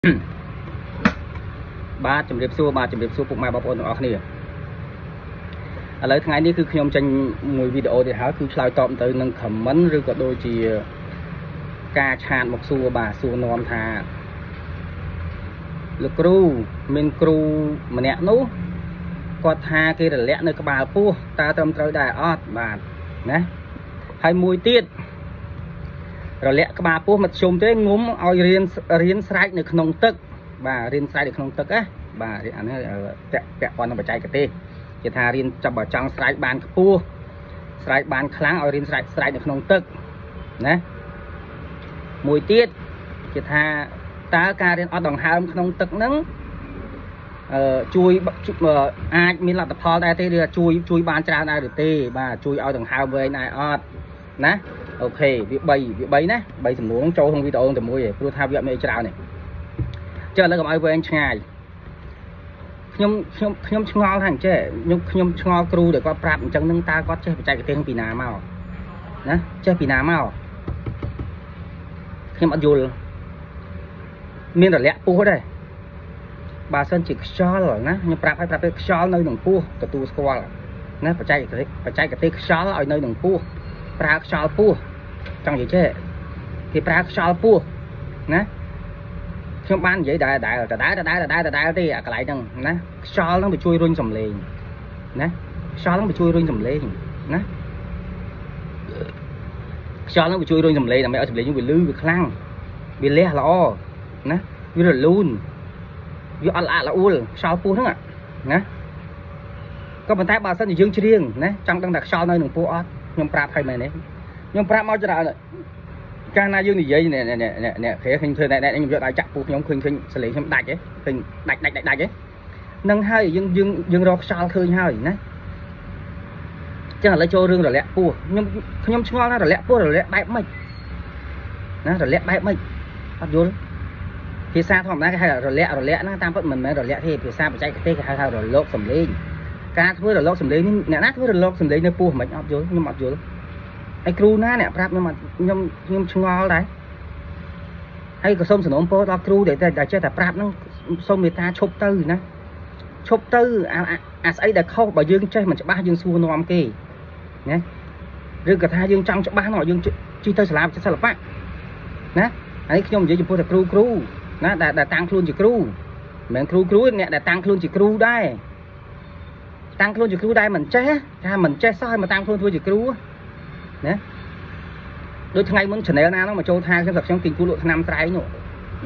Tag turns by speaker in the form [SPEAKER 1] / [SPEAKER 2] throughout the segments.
[SPEAKER 1] ba chấm điệp xua phục mai bảo ôn ở này ở lấy ngàyนี้คือខ្ញុំចេញមួយវីដេអូទៀតហើយគឺឆ្លើយតបទៅនឹង comment ឬក៏ដូចជាការឆាតមកសួរបាទសួរនាំថាលោកគ្រូមានគ្រូម្នាក់នោះគាត់ថាគេរលាក់នៅក្បាលពោះតើត្រឹមត្រូវដែរអត់បាទណាហើយមួយទៀតរលាក់ក្បាលពោះមិនជុំទេងុំឲ្យរៀនស្រែកនៅក្នុងទឹកបាទរៀនស្រែកនៅក្នុងទឹកណាបាទអានេះពាក់ព័ន្ធនឹងបច្ចេកទេសគេថារៀនចាប់បើចង់ស្រែកបានខ្ពស់ស្រែកបានខ្លាំងឲ្យរៀនស្រែកនៅក្នុងទឹកណាមួយទៀតគេថាតើការរៀនអត់ដង្ហើមក្នុងទឹកហ្នឹងជួយអាចមានលទ្ធផលដែរទេឬជួយបានច្រើនដែរឬទេបាទជួយឲ្យដង្ហើមវែងដែរអត់ណាអូខេវា3ណា3សំណួរចូលក្នុងវីដេអូតែមួយឯងព្រោះថាវាអត់មានច្រើនទេចុះឥឡូវកុំឲ្យវែងឆ្ងាយខ្ញុំឆ្ងល់ថាអញ្ចេះខ្ញុំឆ្ងល់គ្រូដែលគាត់ប្រាប់អញ្ចឹងនឹងតើគាត់ចេះបច្ចេកទេសពីណាមកណាចេះពីណាមកខ្ញុំអត់យល់មានរលាក់ពោះដែរបើសិនជាខ្យល់ណាខ្ញុំប្រាប់ឲ្យខ្យល់នៅក្នុងពោះទទួលស្គាល់ណាបច្ចេកទេសខ្យល់ឲ្យនៅក្នុងពោះប្រើខ្យល់ពោះចង់និយាយចេះគេប្រើខ្យល់ពោះណាខ្ញុំបាននិយាយដដែលទេអាកន្លែងហ្នឹងណាខ្យល់ហ្នឹងវាជួយរុញសំឡេងណាខ្យល់ហ្នឹងវាជួយរុញសំឡេងណាខ្យល់ហ្នឹងវាជួយរុញសំឡេងដើម្បីឲ្យសំឡេងវាលឺវាខ្លាំងវាលះល្អណាវារលូនវាអត់ល្អល្អួលខ្យល់ពោះហ្នឹងណាក៏ប៉ុន្តែបើសិនជាយើងច្រៀងណាចង់ដឹងថាខ្យល់នៅក្នុងពោះអត់ខ្ញុំប្រាប់ឲ្យមែនទេខ្ញុំប្រាប់មកច្រើនកាលណាយើងនិយាយនេះគេឃើញធ្វើអ្នកខ្ញុំយកដៃចាក់ពោះខ្ញុំឃើញសលេងខ្ញុំដាច់ហ៎ឃើញដាច់ហ៎នឹងហើយយើងរកខ្យល់ឃើញហើយណាចឹងឥឡូវចូលរឿងរលាក់ពោះខ្ញុំឆ្ងល់ថារលាក់ពោះរលាក់បែបម៉េចណារលាក់បែបម៉េចអត់យល់ភាសាធម្មតាគេហៅរលាក់ហ្នឹងតាមពិតមិនមែនរលាក់ទេភាសាបច្ចេកទេសគេហៅថារលកសំឡេងការធ្វើរលកសំឡេងនេះអ្នកណាធ្វើរលកសំឡេងនៅពោះមិនអត់យល់ខ្ញុំអត់យល់ហើយគ្រូណាអ្នកប្រាប់ខ្ញុំឆ្ងល់ដែរហើយក៏សូមសំណូមពរដល់គ្រូដែលចេះតែប្រាប់ហ្នឹងសូមមេត្តាឈប់ទៅណាឈប់ទៅអាស្អីដែលខុសបើយើងចេះមិនច្បាស់យើងសួរនាំគេណាឬក៏ថាយើងចង់ច្បាស់នោះយើងជិះទៅសាលាវិចិត្រសិល្បៈណាហើយខ្ញុំនិយាយចំពោះតែគ្រូណាដែលតាំងខ្លួនជាគ្រូមិនមែនគ្រូអ្នកដែលតាំងខ្លួនជាគ្រូដែរតាំងខ្លួនជាគ្រូដែរមិនចេះថាមិនចេះសោះឲ្យមកតាំងខ្លួនធ្វើជាគ្រូណាដូចថ្ងៃមុន channel ណានោះមកចូលថាខ្ញុំទិញគូលក់ថ្នាំស្រែងនោះ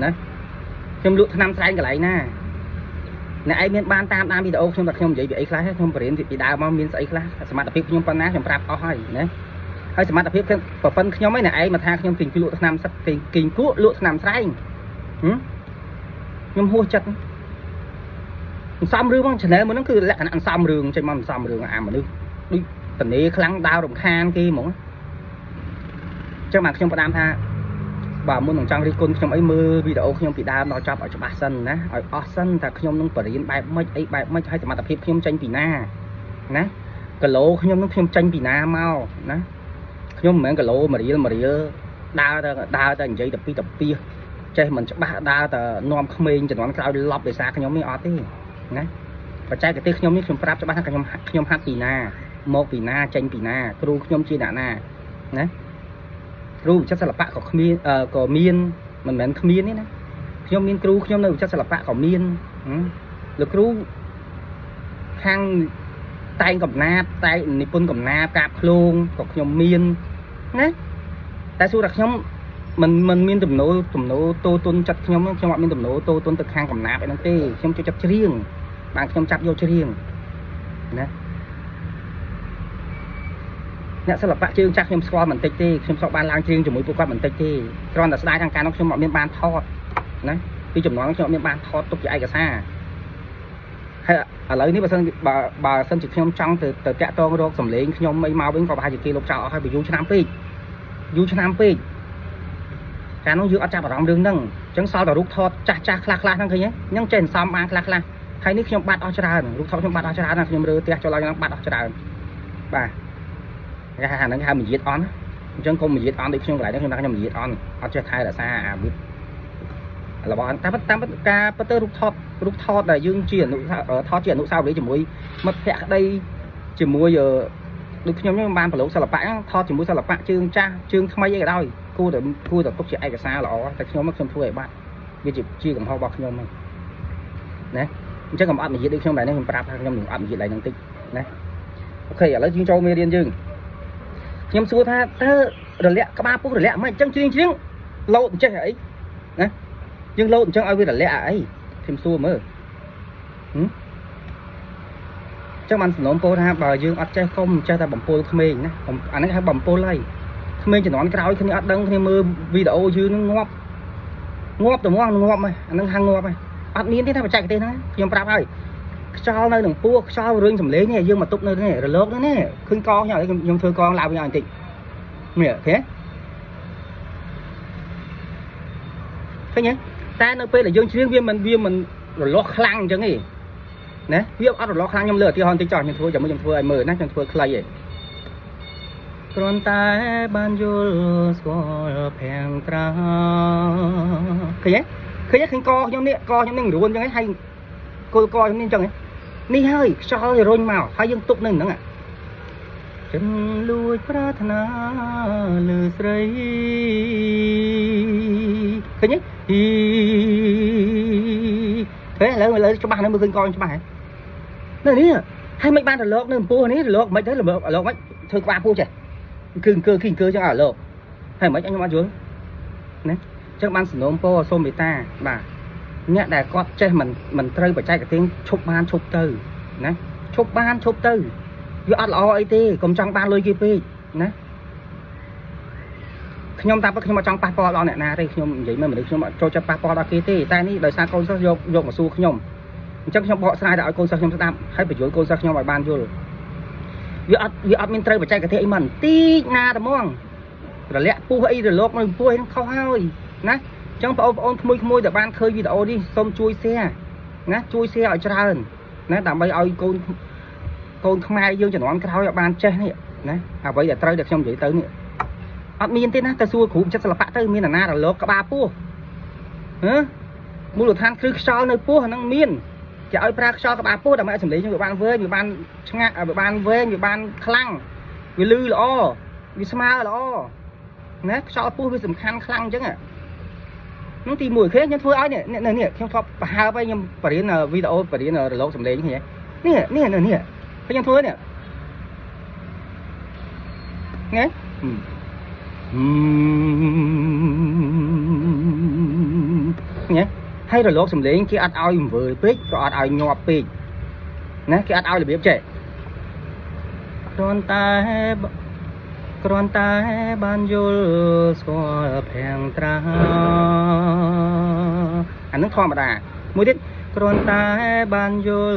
[SPEAKER 1] ណាខ្ញុំលក់ថ្នាំស្រែងកន្លែងណាអ្នកឯងមានបានតាមដានវីដេអូខ្ញុំតែខ្ញុំនិយាយពីអីខ្លះខ្ញុំបរៀនពីដើមមកមានស្អីខ្លះសមត្ថភាពខ្ញុំប៉ុណ្ណាខ្ញុំប្រាប់អស់ហើយណាហើយសមត្ថភាពប្រពន្ធខ្ញុំឯងអ្នកឯងមកថាខ្ញុំទិញគូលក់ថ្នាំសឹកទិញគីងគក់លក់ថ្នាំស្រែងខ្ញុំហួសចិត្តសំរឿងមក channel មួយហ្នឹងគឺលក្ខណៈសំរឿងចេញមកសំរឿងអាមនុស្សដូចតនេខ្លាំងដាវរំខានគេហ្មងចឹងបាទខ្ញុំផ្ដាំថាបើមុននឹងចង់រិះគន់ខ្ញុំអីមើលវីដេអូខ្ញុំពីដើមដល់ចប់ឲ្យច្បាស់សិនណាឲ្យអស់សិនថាខ្ញុំនឹងបរៀនបែបម៉េចអីបែបម៉េចហើយសមត្ថភាពខ្ញុំចេញពីណាណាគីឡូខ្ញុំនឹងខ្ញុំចេញពីណាមកណាខ្ញុំមិនមែនគីឡូមួយរៀលដើរតែនិយាយតែពីចេះមិនច្បាស់ដើរតែនាំក្មេងជំនាន់ក្រោយលប់ដោយសារខ្ញុំនេះអត់ទេណាបច្ចេកទេសខ្ញុំនេះខ្ញុំប្រាប់ច្បាស់ថាខ្ញុំហាត់ពីណាមកពីណាចេញពីណាគ្រូខ្ញុំជាអ្នកណាណាគ្រូវិចិត្រសិល្បៈក៏គ្មានក៏មានមិនមែនគ្មានទេណាខ្ញុំមានគ្រូខ្ញុំនៅវិចិត្រសិល្បៈក៏មានលោកគ្រូខាងតែងកំណាព្យតែនិពន្ធកំណាព្យកាបឃ្លោងក៏ខ្ញុំមានណាតែសួរថាខ្ញុំមិនមានទំនោរតូទុនចិត្តខ្ញុំអត់មានទំនោរតូទុនទៅខាងកំណាព្យអីហ្នឹងទេខ្ញុំចូលចិត្តច្រៀងបានខ្ញុំចាប់យកច្រៀងណាអ្នកសិល្បៈជើងចាស់ខ្ញុំស្គាល់បន្តិចទេខ្ញុំស្គាល់បានឡើងច្រៀងជាមួយពួកគាត់បន្តិចទេគ្រាន់តែស្ដាយខាងការនោះខ្ញុំអត់មានបានថតណាពីចំណងខ្ញុំអត់មានបានថតទុកជាឯកសារហើយឥឡូវនេះបើសិនជាខ្ញុំចង់ទៅតាក់ទងរកសម្លេងខ្ញុំអីមកវិញក៏ប្រហែលជាគេលុបចោលអស់ហើយវាយូរឆ្នាំពេកកាលនោះយើងអត់ចាប់អារម្មណ៍រឿងហ្នឹងអញ្ចឹងសល់តែរូបថតចាស់ខ្លះហ្នឹងឃើញទេអញ្ចឹងចេះសំបានខ្លះហើយនេះខ្ញុំបាត់អស់ច្រើនរូបថតខ្ញុំបាត់អស់ច្រើនណាខ្ញុំរើផ្ទះចូលឡើងបាត់អស់ច្រើនបាទគេហៅហ្នឹងហៅមយាទអន់អញ្ចឹងកុំមយាទអន់ដូចខ្ញុំកន្លែងហ្នឹងខ្ញុំថាខ្ញុំមយាទអន់អត់ចេះថែរក្សាអាវិធ là bọn tám ca bắt tới rút thọt là dương chuyển thọt chuyển nụ sao đấy chỉ muối mất hẹ đây chỉ muối giờ được nhóm nhóm ban phải lỗ sao là bãi thọt chỉ muối sao là bãi chương cha chương thay cái đâu cô được tốt chuyện ai cả xa là ó tại nhóm mất trong thuê bạn vì chỉ chia cầm hoa bọc nhóm này nè chắc cầm ăn mình được trong này nên mình prap nhóm mình ăn gì lại năng tích nè ok ở lấy chuyên cho mê điên dương nhóm xua tha tơ rồi lẹ các ba phút rồi lẹ mà chân chuyên lâu chơi ấy nè nhưng lâu chẳng ai biết là lẽ ấy thêm xua mới chắc bạn nón po ha bà dương ăn chơi không chơi ta bầm po không mê nhá anh ấy hay bầm po lây không mê chỉ nón cái áo thì ăn đăng thì mơ video chứ nó ngọt từ ngon ngọt mày anh ấy hăng ngọt mày ăn miếng thế nào mà chạy cái tên đấy nhưng mà ơi cho nơi đằng po cho rương sầm lấy này dương mà tụt nơi này rồi lốp nữa nè khinh con nhỏ nhưng thưa con làm với anh tịnh mẹ thế cái nhé ta nó là dương riêng viên mình rồi lo khăng chứ gì nè viết ở rồi lo khăng nhom lửa thì hòn tinh tròn nhưng thôi chẳng mới thua ai mờ nát chẳng thua clay vậy còn ta ban vô xóa phèn tra cái nhé khinh co nhom nè co nhom nè luôn cho ấy hay cô co nhom nè chẳng ấy đi hơi cho rồi màu hai dương tụt nừng nữa ạ chân lui prarthana lư srei cái nhé thế lấy cho bạn nó mới khinh coi cho bạn này nè hay mấy bạn là lộc nên pua này lộc mấy thế là lộc mấy thôi qua pua chạy kinh cơ cho ở lộc hay mấy anh em ăn chuối nè chắc bạn sử dụng pua xôm ta bà nhẹ đại con chơi mình chơi phải chạy cái tiếng chụp ban chụp từ nè chụp ban chụp từ vừa ăn lo ấy thế còn trong ban lôi kia phi nè nhom ta bắt nhom trong passport đó nè na đây nhom vậy mà mình được nhom cho passport đó kia thế ta ní đời xa con sao vô mà xu nhom chắc nhom bỏ sai đã con sao nhom sẽ đam hay phải chuối con sao nhom bài ban vô rồi vừa ăn mình chơi phải chạy cái thế mình tí na tao mong rồi lẹ pu ấy rồi lốp mình pu ấy không hơi nè trong ông môi để ban khơi video đi xong chui xe nè chui xe ở trên nè tạm bây ơi con không ai dương cho nó ăn cái tháo ban chơi này nè à vậy là chơi được trong vậy tới nè ăn miên thế na ta xua cũng chắc là phải tới miên là na là lốp cả ba pu hả mua được than khứ sao nơi pu năng miên chỉ ơi pra sao cả ba pu đàm ai xử lý cho bạn với người bạn ngạ ở bạn với người bạn khăng người lư là o người smart là o nè sao pu với sầm khăng chứ ạ nó thì mùi khế nhân thưa ấy nè theo thọ hai bay nhưng phải đến video phải đến lốp sầm lấy như thế nè cái nhân thưa nè nghe nhé hay rồi lốp sầm lấy cái ăn ao vừa pít rồi ăn ao nhọp pít nè cái ăn ao là biết trẻ còn ta ban vô xóa phèn tra anh nó thò mà đà mới đến còn ta ban vô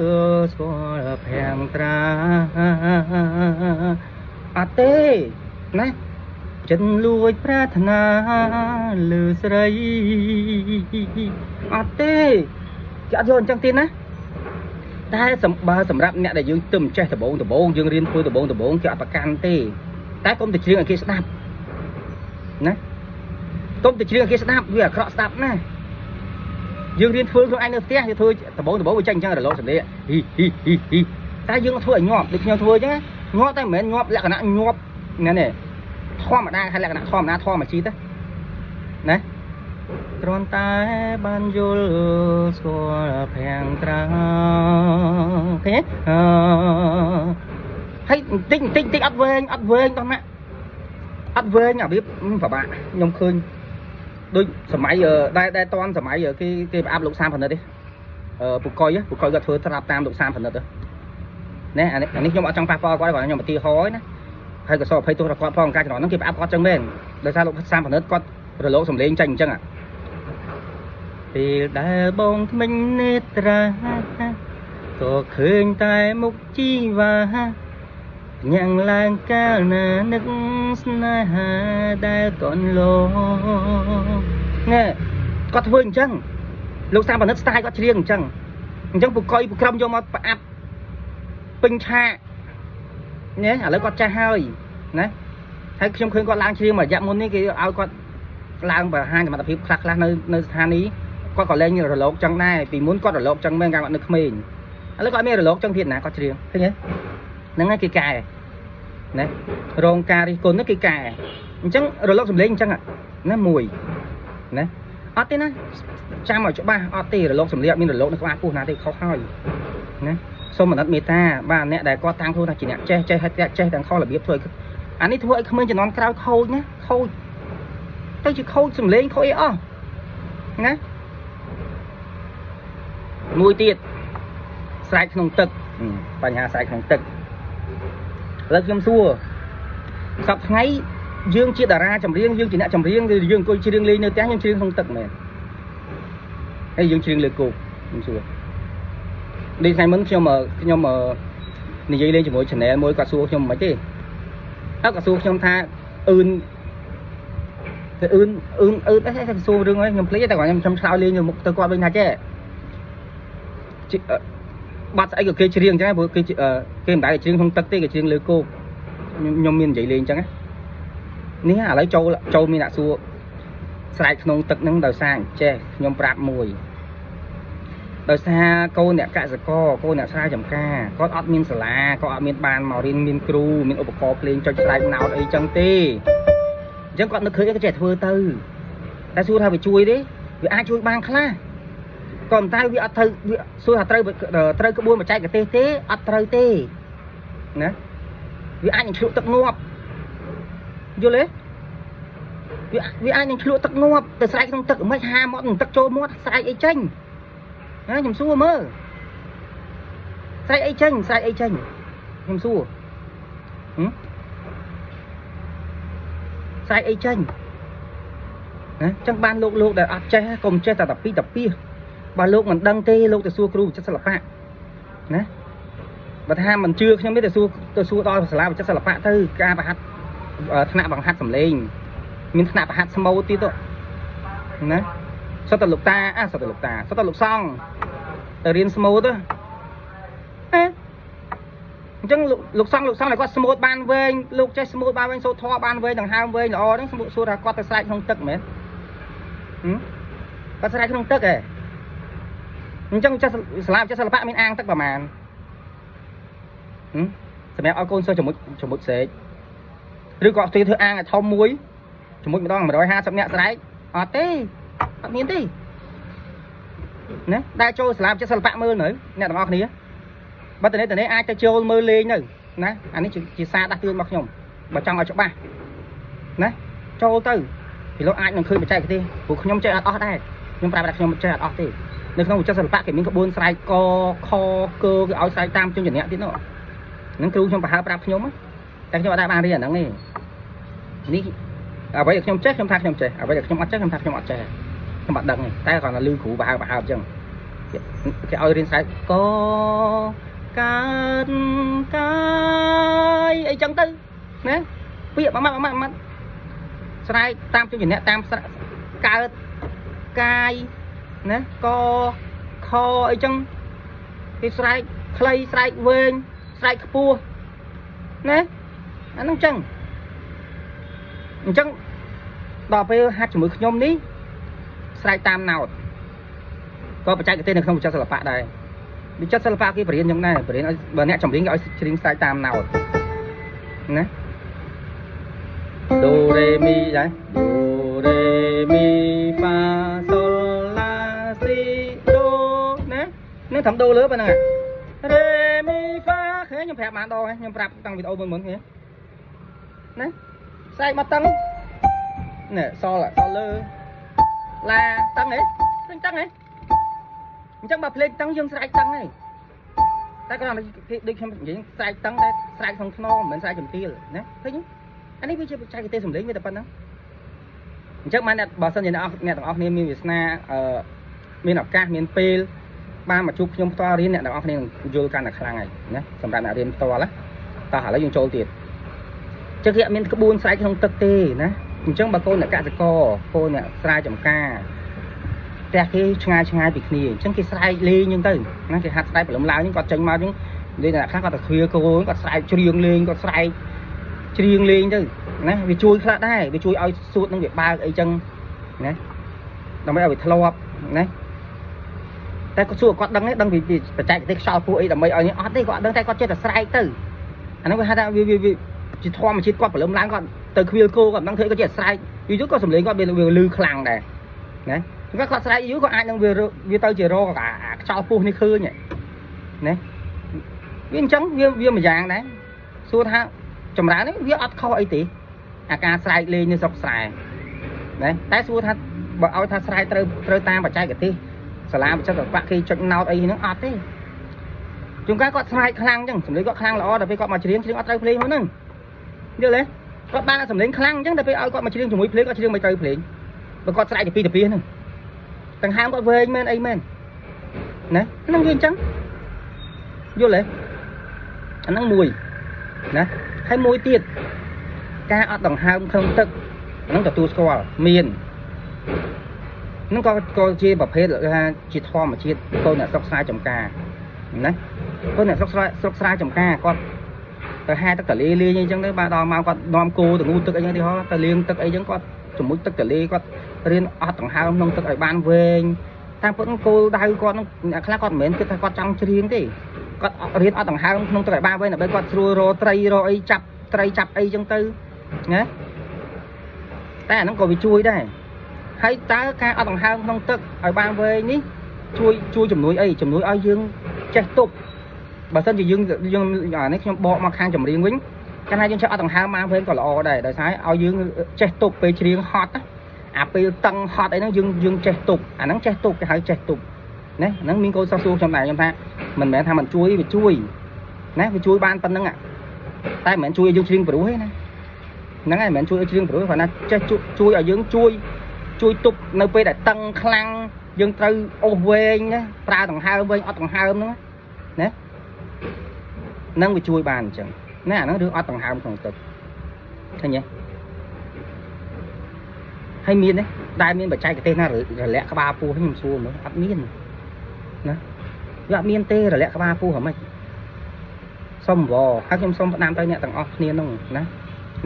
[SPEAKER 1] xóa phèn tra à tê nè chân lui prarthana lư srei à tê chả dồn chẳng tin á ta sầm rạp nè để dương tùm chơi từ bốn dương riêng tôi từ bốn chợ bạc can tê ta công ty riêng ở kia snap nè công ty riêng ở kia snap vì ở crop snap nè dương riêng phương thôi anh được tiếc thì thôi từ bốn với tranh chẳng là lỗ sầm đấy hi ta dương thôi nhọp được nhau thôi chứ nhọp ta mến nhọp lại cả nãy nhọp nè thoa mà đang hay là thoa mà thoa mà chi thế này còn ta ban vô xóa phèn tra thế hay tinh ắt về con mẹ ắt về nhà biết và bạn nhom khơi đôi sầm máy giờ đây toan sầm máy giờ cái áp lục sam phần nữa đi bục coi gặp thôi tháp tam lục sam phần nữa nè anh ấy nhom ở trong passport quá gọi nhom mà tia hói nè hay cái so hay tôi là con phong cái nó kịp áp con chân bên đời sao lục sam phần nữa con rồi lỗ sầm lên tranh chân à thì đại bông mình nết ra tổ khơi tai mục chi và nhàng lang ca nà nước na ha đại còn lô nghe có vườn chăng lục sam phần nước style có riêng chăng chăng bục coi bục cầm vô mà áp pin cha nhé ở lấy con cha hơi nè thấy trong khi con lang riêng mà dặm muốn cái ao con lang và hai mà tập hiệp khác nơi nơi than ý គាត់ក៏លេងរលកចឹងដែរពីមុនគាត់រលកចឹងមែនកាលគាត់នៅក្មេងឥឡូវគាត់មានរលកចឹងទៀតណាគាត់ច្រៀងឃើញទេហ្នឹងហើយគេកែណារោងការរិះគន់នោះគេកែអញ្ចឹងរលកសំឡេងអញ្ចឹងណាមួយណាអត់ទេណាចាំឲ្យច្បាស់អត់ទេរលកសំឡេងអត់មានរលកនៅក្បាលពោះណាទេខុសហើយណាសូមអាណិតមេត្តាបាទអ្នកដែលគាត់តាំងខ្លួនថាជាអ្នកចេះទាំងខុសរបៀបធ្វើអានេះធ្វើឲ្យក្មេងជំនាន់ក្រោយខូចណាខូចទៅជាខូចសំឡេងខូចអីអស់ណាមួយទៀតស្រែកក្នុងទឹកបញ្ហាស្រែកក្នុងទឹកឥឡូវខ្ញុំសួរសប្តាហ៍ថ្ងៃយើងជាតារាចម្រៀងយើងជាអ្នកចម្រៀងយើងអង្គុយច្រៀងលេងនៅផ្ទះយើងច្រៀងក្នុងទឹកមែនហើយយើងច្រៀងលើគោកខ្ញុំសួរដូចថ្ងៃមុនខ្ញុំនិយាយលេងជាមួយ channel មួយគាត់សួរខ្ញុំមិនទេគាត់សួរខ្ញុំថាអឺនគាត់សួររឿងហ្នឹងខ្ញុំភ្លេចតែគាត់ខ្ញុំឆ្លើយលេងមុខទៅគាត់វិញថាចេះបាត់ស្អីក៏គេច្រៀងអញ្ចឹងព្រោះគេមិនដែលច្រៀងក្នុងទឹកទេគេច្រៀងលើគោកខ្ញុំមាននិយាយលេងអញ្ចឹងនេះឥឡូវចូលមានអ្នកសួរស្រែកក្នុងទឹកហ្នឹងដោយសារចេះខ្ញុំប្រាប់មួយដោយសារកូនអ្នកកសិករកូនអ្នកស្រែចម្ការគាត់អត់មានសាលាគាត់អត់មានបានមករៀនមានគ្រូមានឧបករណ៍ភ្លេងចុចស្រែកណោតអីចឹងទេអញ្ចឹងគាត់នឹកឃើញក៏ចេះធ្វើទៅតែសួរថាវាជួយទេវាអាចជួយបានខ្លះក៏តែវាអត់ត្រូវវាសួរថាត្រូវក្បួនបច្ចេកទេសទេអត់ត្រូវទេណាវាអាចនឹងឆ្លក់ទឹកងាប់យល់ទេវាអាចនឹងឆ្លក់ទឹកងាប់ទៅស្រែកក្នុងទឹកមិនហាមាត់នឹងទឹកចូលមាត់ស្រែកអីចេញណាខ្ញុំសួរមើលស្រែកអីចេញខ្ញុំសួរស្រែកអីចេញណាចឹងបានលោកដែលអត់ចេះកុំចេះតែតាពីបើលោកមិនដឹងទេលោកទៅសួរគ្រូវិចិត្រសិល្បៈណាបើថាមិនជឿខ្ញុំទេទៅសួរដល់សាលាវិចិត្រសិល្បៈទៅការបង្ហាត់ថ្នាក់បង្ហាត់សម្លេងមានថ្នាក់បង្ហាត់ស្មូតទៀតទៅណាសុទ្ធតែលោកតាសុទ្ធតែលោកសង្ឃទៅរៀនស្មូតអញ្ចឹងលោកសង្ឃតែគាត់ស្មូតបានវែងលោកចេះស្មូតបានវែងសូត្រធម៌បានវែងដង្ហើមវែងល្អហ្នឹងសួរថាគាត់ទៅស្រែកក្នុងទឹកមែនគាត់ស្រែកក្នុងទឹកហ៎អញ្ចឹងចេះសាលាវិចិត្រសិល្បៈមានអាងទឹកប្រហែលសម្រាប់ឲ្យកូនសិស្សចមុចសេកឬក៏ធ្វើអាងឲ្យធំមួយចមុចម្ដង150នាក់ស្រែកអត់ទេអត់មានទេណាដែលចូលសាលាវិចិត្រសិល្បៈមើលនៅអ្នកទាំងអស់គ្នាបើតនេះអាចទៅចូលមើលលេងនៅណាអានេះជាសារដាស់តឿនរបស់ខ្ញុំបើចង់ឲ្យច្បាស់ណាចូលទៅពីលោកអាចនឹងឃើញបច្ចេកទេសព្រោះខ្ញុំចេះអត់អស់ដែរខ្ញុំប្រាប់ថាខ្ញុំចេះអត់អស់ទេនៅក្នុងវិចិត្រសិល្បៈគេមានក្បួនស្រែកកខកគេឲ្យស្រែកតាមជំនៈទៀតនោះហ្នឹងគ្រូខ្ញុំប្រហើប្រាប់ខ្ញុំតែខ្ញុំអត់បានរៀនអាហ្នឹងទេនេះអ្វីដែលខ្ញុំចេះខ្ញុំថាខ្ញុំចេះអ្វីដែលខ្ញុំអត់ចេះខ្ញុំថាខ្ញុំអត់ចេះខ្ញុំអត់ដឹងទេតែគ្រាន់តែឮគ្រូប្រហើអញ្ចឹងគេឲ្យរៀនស្រែកកកើតកាយអីចឹងទៅណាពាក្យមួយម៉ាត់ស្រែកតាមជំនៈតាមកើតកាយណាកខអីចឹងគេស្រែកខ្លីស្រែកវែងស្រែកខ្ពស់ណាអាហ្នឹងចឹងអញ្ចឹងដល់ពេលហាត់ជាមួយខ្ញុំនេះស្រែកតាមណោតក៏បច្ចេកទេសនៅក្នុងវិចិត្រសិល្បៈដែរវិចិត្រសិល្បៈគេបរៀនចឹងដែរបរៀនឲ្យបើអ្នកចម្រៀងគេឲ្យច្រៀងស្រែកតាមណោតណាដូរ៉េមីដែរដូរ៉េមីហ្វាសូឡាស៊ីដូណានឹងត្រឹមដូលើប៉ុណ្ណឹងរ៉េមីហ្វាឃើញខ្ញុំប្រាប់បានដងខ្ញុំប្រាប់តាំងវីដេអូមុនឃើញណាស្រែកមកតឹងណែសល់លើឡាតឹងហ៎ឃើញតឹងហ៎អញ្ចឹងបើភ្លេងតឹងយើងស្រែកតឹងហ៎តែគាត់ដូចខ្ញុំនិយាយស្រែកតឹងតែស្រែកក្នុងខ្នងមិនមែនស្រែកចំទាលណាឃើញអានេះវាជាបច្ចេកទេសសម្លេងវាតែប៉ុណ្ណឹងអញ្ចឹងបានបើសិនជាអ្នកទាំងអស់គ្នាមានវាសនាមានឱកាសមានពេលបានមកជួបខ្ញុំផ្ទាល់រៀនអ្នកទាំងអស់គ្នានឹងយល់កាន់តែខ្លាំងហើយណាសម្រាប់អ្នករៀនផ្ទាល់ណាតោះឥឡូវយើងចូលទៀតចឹងគេអត់មានក្បួនស្រែកក្នុងទឹកទេណាអញ្ចឹងបើកូនអ្នកកសិករកូនអ្នកស្រែចម្ការផ្ទះគេឆ្ងាយពីគ្នាអញ្ចឹងគេស្រែកលេងអញ្ចឹងទៅណាគេហាត់ស្រែកព្រលឹមឡើងហ្នឹងគាត់ចេញមកអញ្ចឹងនិយាយថាខ្លះគាត់ទៅឃ្វាកូនគាត់ស្រែកច្រៀងលេងគាត់ស្រែកច្រៀងលេងទៅណាវាជួយខ្លះដែរវាជួយឲ្យសួតនឹងវាបើកអីចឹងណាដើម្បីឲ្យវាធ្លាប់ណា តែគាត់សួរគាត់ដឹងទេដឹងពីបច្ចេកទេសខ្យល់ពោះអីដើម្បីឲ្យនេះអត់ទេគាត់ដឹងតែគាត់ចេះតែស្រែកទៅអាហ្នឹងវាហៅថាវាជាធម្មជាតិគាត់ព្រលឹមឡើងគាត់ទៅខ្វៀលគោគាត់ដឹងធ្វើគាត់ចេះស្រែកយូរគាត់សំឡេងគាត់វាលឺខ្លាំងដែរណាគាត់ស្រែកយូរគាត់អាចនឹងវាទៅជារោគអាខ្យល់ពោះនេះឃើញណាវាអញ្ចឹងវាមួយយ៉ាងដែរសួរថាចម្រើននេះវាអត់ខុសអីទេអាការស្រែកលេងនៅស្រុកស្រែណាតែសួរថាបើឲ្យថាស្រែកត្រូវតាមបច្ចេកទេសសាលាបច្ចេកទេសគេចុចណោតអីហ្នឹងអត់ទេជួនកាលគាត់ស្រែកខ្លាំងអញ្ចឹងសំឡេងគាត់ខ្លាំងល្អតែពេលគាត់មកច្រៀងអត់ត្រូវភ្លេងហ្នឹងយល់ទេគាត់បានសំឡេងខ្លាំងអញ្ចឹងតែពេលឲ្យគាត់មកច្រៀងជាមួយភ្លេងគាត់ច្រៀងមិនត្រូវភ្លេងបើគាត់ស្រែកទៅពីហ្នឹងដង្ហើមគាត់វែងមែនអីមែនណាហ្នឹងវាអញ្ចឹងយល់ទេអាហ្នឹងមួយណាហើយមួយទៀតការអត់ដង្ហើមក្នុងទឹកហ្នឹងទទួលស្គាល់មានហ្នឹងក៏ជាប្រភេទថាជាធម្មជាតិកូនអ្នកស្រុកស្រែចំការណាកូនអ្នកស្រុកស្រែចំការគាត់ទៅហែទឹកទលេលេងអីចឹងទៅបាទដល់មកគាត់នាំគោទៅងូតទឹកអីចឹងទីហោទៅលាងទឹកអីចឹងគាត់ជំនួយទឹកទលេគាត់រៀនអត់ដង្ហើមក្នុងទឹកឲ្យបានវែងតាមពិតគោលដៅគាត់ហ្នឹងអ្នកខ្លះគាត់មិនមែនគិតថាគាត់ចង់ច្រៀងទេគាត់រៀនអត់ដង្ហើមក្នុងទឹកឲ្យបានវែងដើម្បីគាត់ស្រួលរកត្រីរកអីចាប់ត្រីចាប់អីចឹងទៅណាតែអាហ្នឹងក៏វាជួយដែរហើយតើការអត់ដង្ហើមក្នុងទឹកឲ្យបានវែងនេះជួយជំនួយអីជំនួយឲ្យយើងចេះទប់បើមិនជាយើងអានេះខ្ញុំបកមកខាងចម្រៀងវិញកាលណាយើងចេះអត់ដង្ហើមបានវែងក៏ល្អដែរដោយសារឲ្យយើងចេះទប់ពេលច្រៀងហត់អាពេលតឹងហត់អីហ្នឹងយើងចេះទប់អាហ្នឹងចេះទប់គេហៅចេះទប់ណាហ្នឹងមានកូនសិស្សសួរខ្ញុំដែរខ្ញុំថាមិនមែនថាមិនជួយវាជួយណាវាជួយបានប៉ុណ្្នឹងតែមិនមែនជួយឲ្យយើងច្រៀងព្រោះទេណាហ្នឹងហើយមិនមែនជួយឲ្យច្រៀងព្រោះគ្រាន់តែចេះជួយឲ្យយើងជួយទប់នៅពេលដែលតឹងខ្លាំងយើងត្រូវអូសវែងណាប្រើដង្ហើមវែងអត់ដង្ហើមហ្នឹងណានឹងវាជួយបានអញ្ចឹងណាអាហ្នឹងរឿងអត់ដង្ហើមក្នុងទឹកឃើញទេហើយមានទេដែលមានបច្ចេកទេសណារលាក់ក្បាលពោះខ្ញុំសួរមើលអត់មានណាវាអត់មានទេរលាក់ក្បាលពោះហ្មងសុំវហើយខ្ញុំសុំផ្ដាំទៅអ្នកទាំងអស់គ្នានោះណា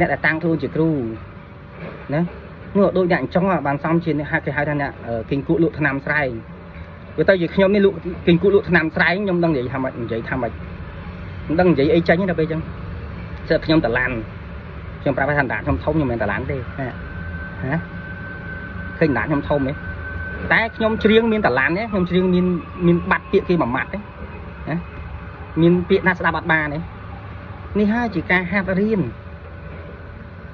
[SPEAKER 1] អ្នកដែលតាំងខ្លួនជាគ្រូណានោះដូចអ្នកអញ្ចឹងបានសំជាគេហៅថាអ្នកគិញគក់លក់ថ្នាំស្រែងវាទៅជាខ្ញុំនេះលក់គិញគក់លក់ថ្នាំស្រែងខ្ញុំដឹងនិយាយថាម៉េចមិនដឹងនិយាយអីចាញ់ទេដល់ពេលអញ្ចឹងសិតខ្ញុំតឡាន់ខ្ញុំប្រាប់ថាដាខ្ញុំធំខ្ញុំមិនមែនតឡាន់ទេណាឃើញដាខ្ញុំធំទេតែខ្ញុំច្រៀងមានតឡាន់ទេខ្ញុំច្រៀងមានបាត់ពាក្យគេមួយម៉ាត់ទេណាមានពាក្យណាស្ដាប់អត់បានទេនេះហើយជាការហាត់រៀន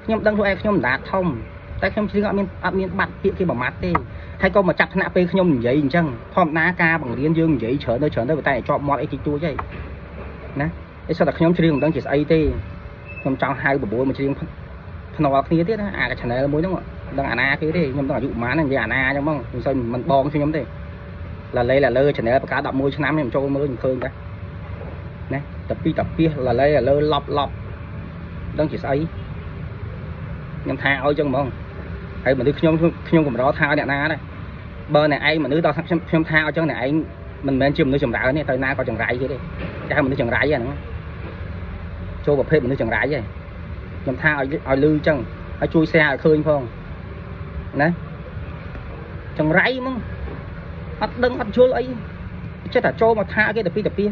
[SPEAKER 1] ខ្ញុំដឹងខ្លួនឯងខ្ញុំដាធំតែខ្ញុំច្រៀងអត់មានបាត់ពាក្យគេមួយម៉ាត់ទេហើយក៏មកចាប់ថ្នាក់ពេលខ្ញុំនិយាយអញ្ចឹងធម្មតាការបង្រៀនយើងនិយាយច្រើនទៅតែជាប់មាត់អីតិចតួចហីណាឯសុទ្ធតែខ្ញុំច្រៀងមិនដឹងជាស្អីទេខ្ញុំចង់ហៅបបួលមកច្រៀងភ្នាល់គ្នាទៀតណាអាក channel មួយហ្នឹងដឹងអាណាគេទេខ្ញុំដឹងអាយុប្រហែលនិយាយអាណាអញ្ចឹងហ្មងមិនសូវមិនបងខ្ញុំទេឡាលើ channel បកា11ឆ្នាំខ្ញុំចូលមើលខ្ញុំឃើញដែរណាតែពីតាពីឡាលើឡប់ដឹងជាស្អីខ្ញុំថាឲ្យអញ្ចឹងហ្មងហើយមនុស្សខ្ញុំកម្រថាឲ្យអ្នកណាដែរបើអ្នកឯងមនុស្សដល់ខ្ញុំថាឲ្យអញ្ចឹងអ្នកឯងមិនមែនជាមនុស្សចម្រើនទេទៅណាក៏ចង្រៃគេទេគេហៅមនុស្សចង្រៃហ្នឹងចូលប្រភេទមនុស្សចង្រៃហ្នឹងខ្ញុំថាឲ្យលឺអញ្ចឹងហើយជួយ share ឲ្យឃើញផងណាចង្រៃហ្មងអត់ដឹងអត់យល់អីចិត្តតែចូលមកថាគេទៅពី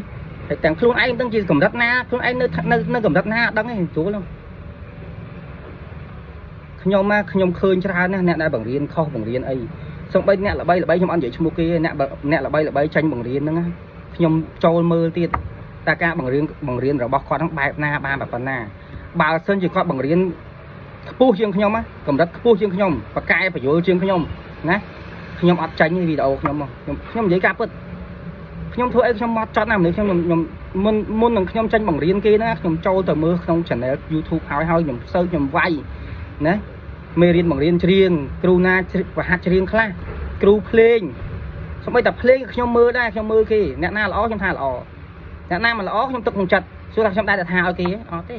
[SPEAKER 1] ហើយទាំងខ្លួនឯងមិនដឹងជាកម្រិតណាខ្លួនឯងនៅកម្រិតណាអត់ដឹងទេស្រួលហ្នឹងខ្ញុំឃើញច្រើនណាស់អ្នកដែលបង្រៀនខុសបង្រៀនអីសូម្បីអ្នកល្បីខ្ញុំអត់និយាយឈ្មោះគេអ្នកល្បីចាញ់បង្រៀនហ្នឹងខ្ញុំចូលមើលទៀតតែការបង្រៀនរបស់គាត់ហ្នឹងបែបណាបានប៉ុណ្ណាបើសិនជាគាត់បង្រៀនខ្ពស់ជាងខ្ញុំកម្រិតខ្ពស់ជាងខ្ញុំបកកែបញ្យល់ជាងខ្ញុំណាខ្ញុំអត់ចាញ់វីដេអូខ្ញុំនិយាយការពិតខ្ញុំធ្វើអីខ្ញុំមកចត់ណាមនុស្សខ្ញុំមុននឹងខ្ញុំចាញ់បង្រៀនគេណាខ្ញុំចូលទៅមើលក្នុង channel YouTube ហើយខ្ញុំសើចខ្ញុំវាយណាមេរៀនបង្រៀនច្រៀងគ្រូណាប្រហាត់ច្រៀងខ្លះគ្រូភ្លេងសូម្បីតែភ្លេងខ្ញុំមើលដែរខ្ញុំមើលគេអ្នកណាល្អខ្ញុំថាល្អអ្នកណាមិនល្អខ្ញុំទុកក្នុងចិត្តសួរថាខ្ញុំដែរតែថាឲ្យគេអត់ទេ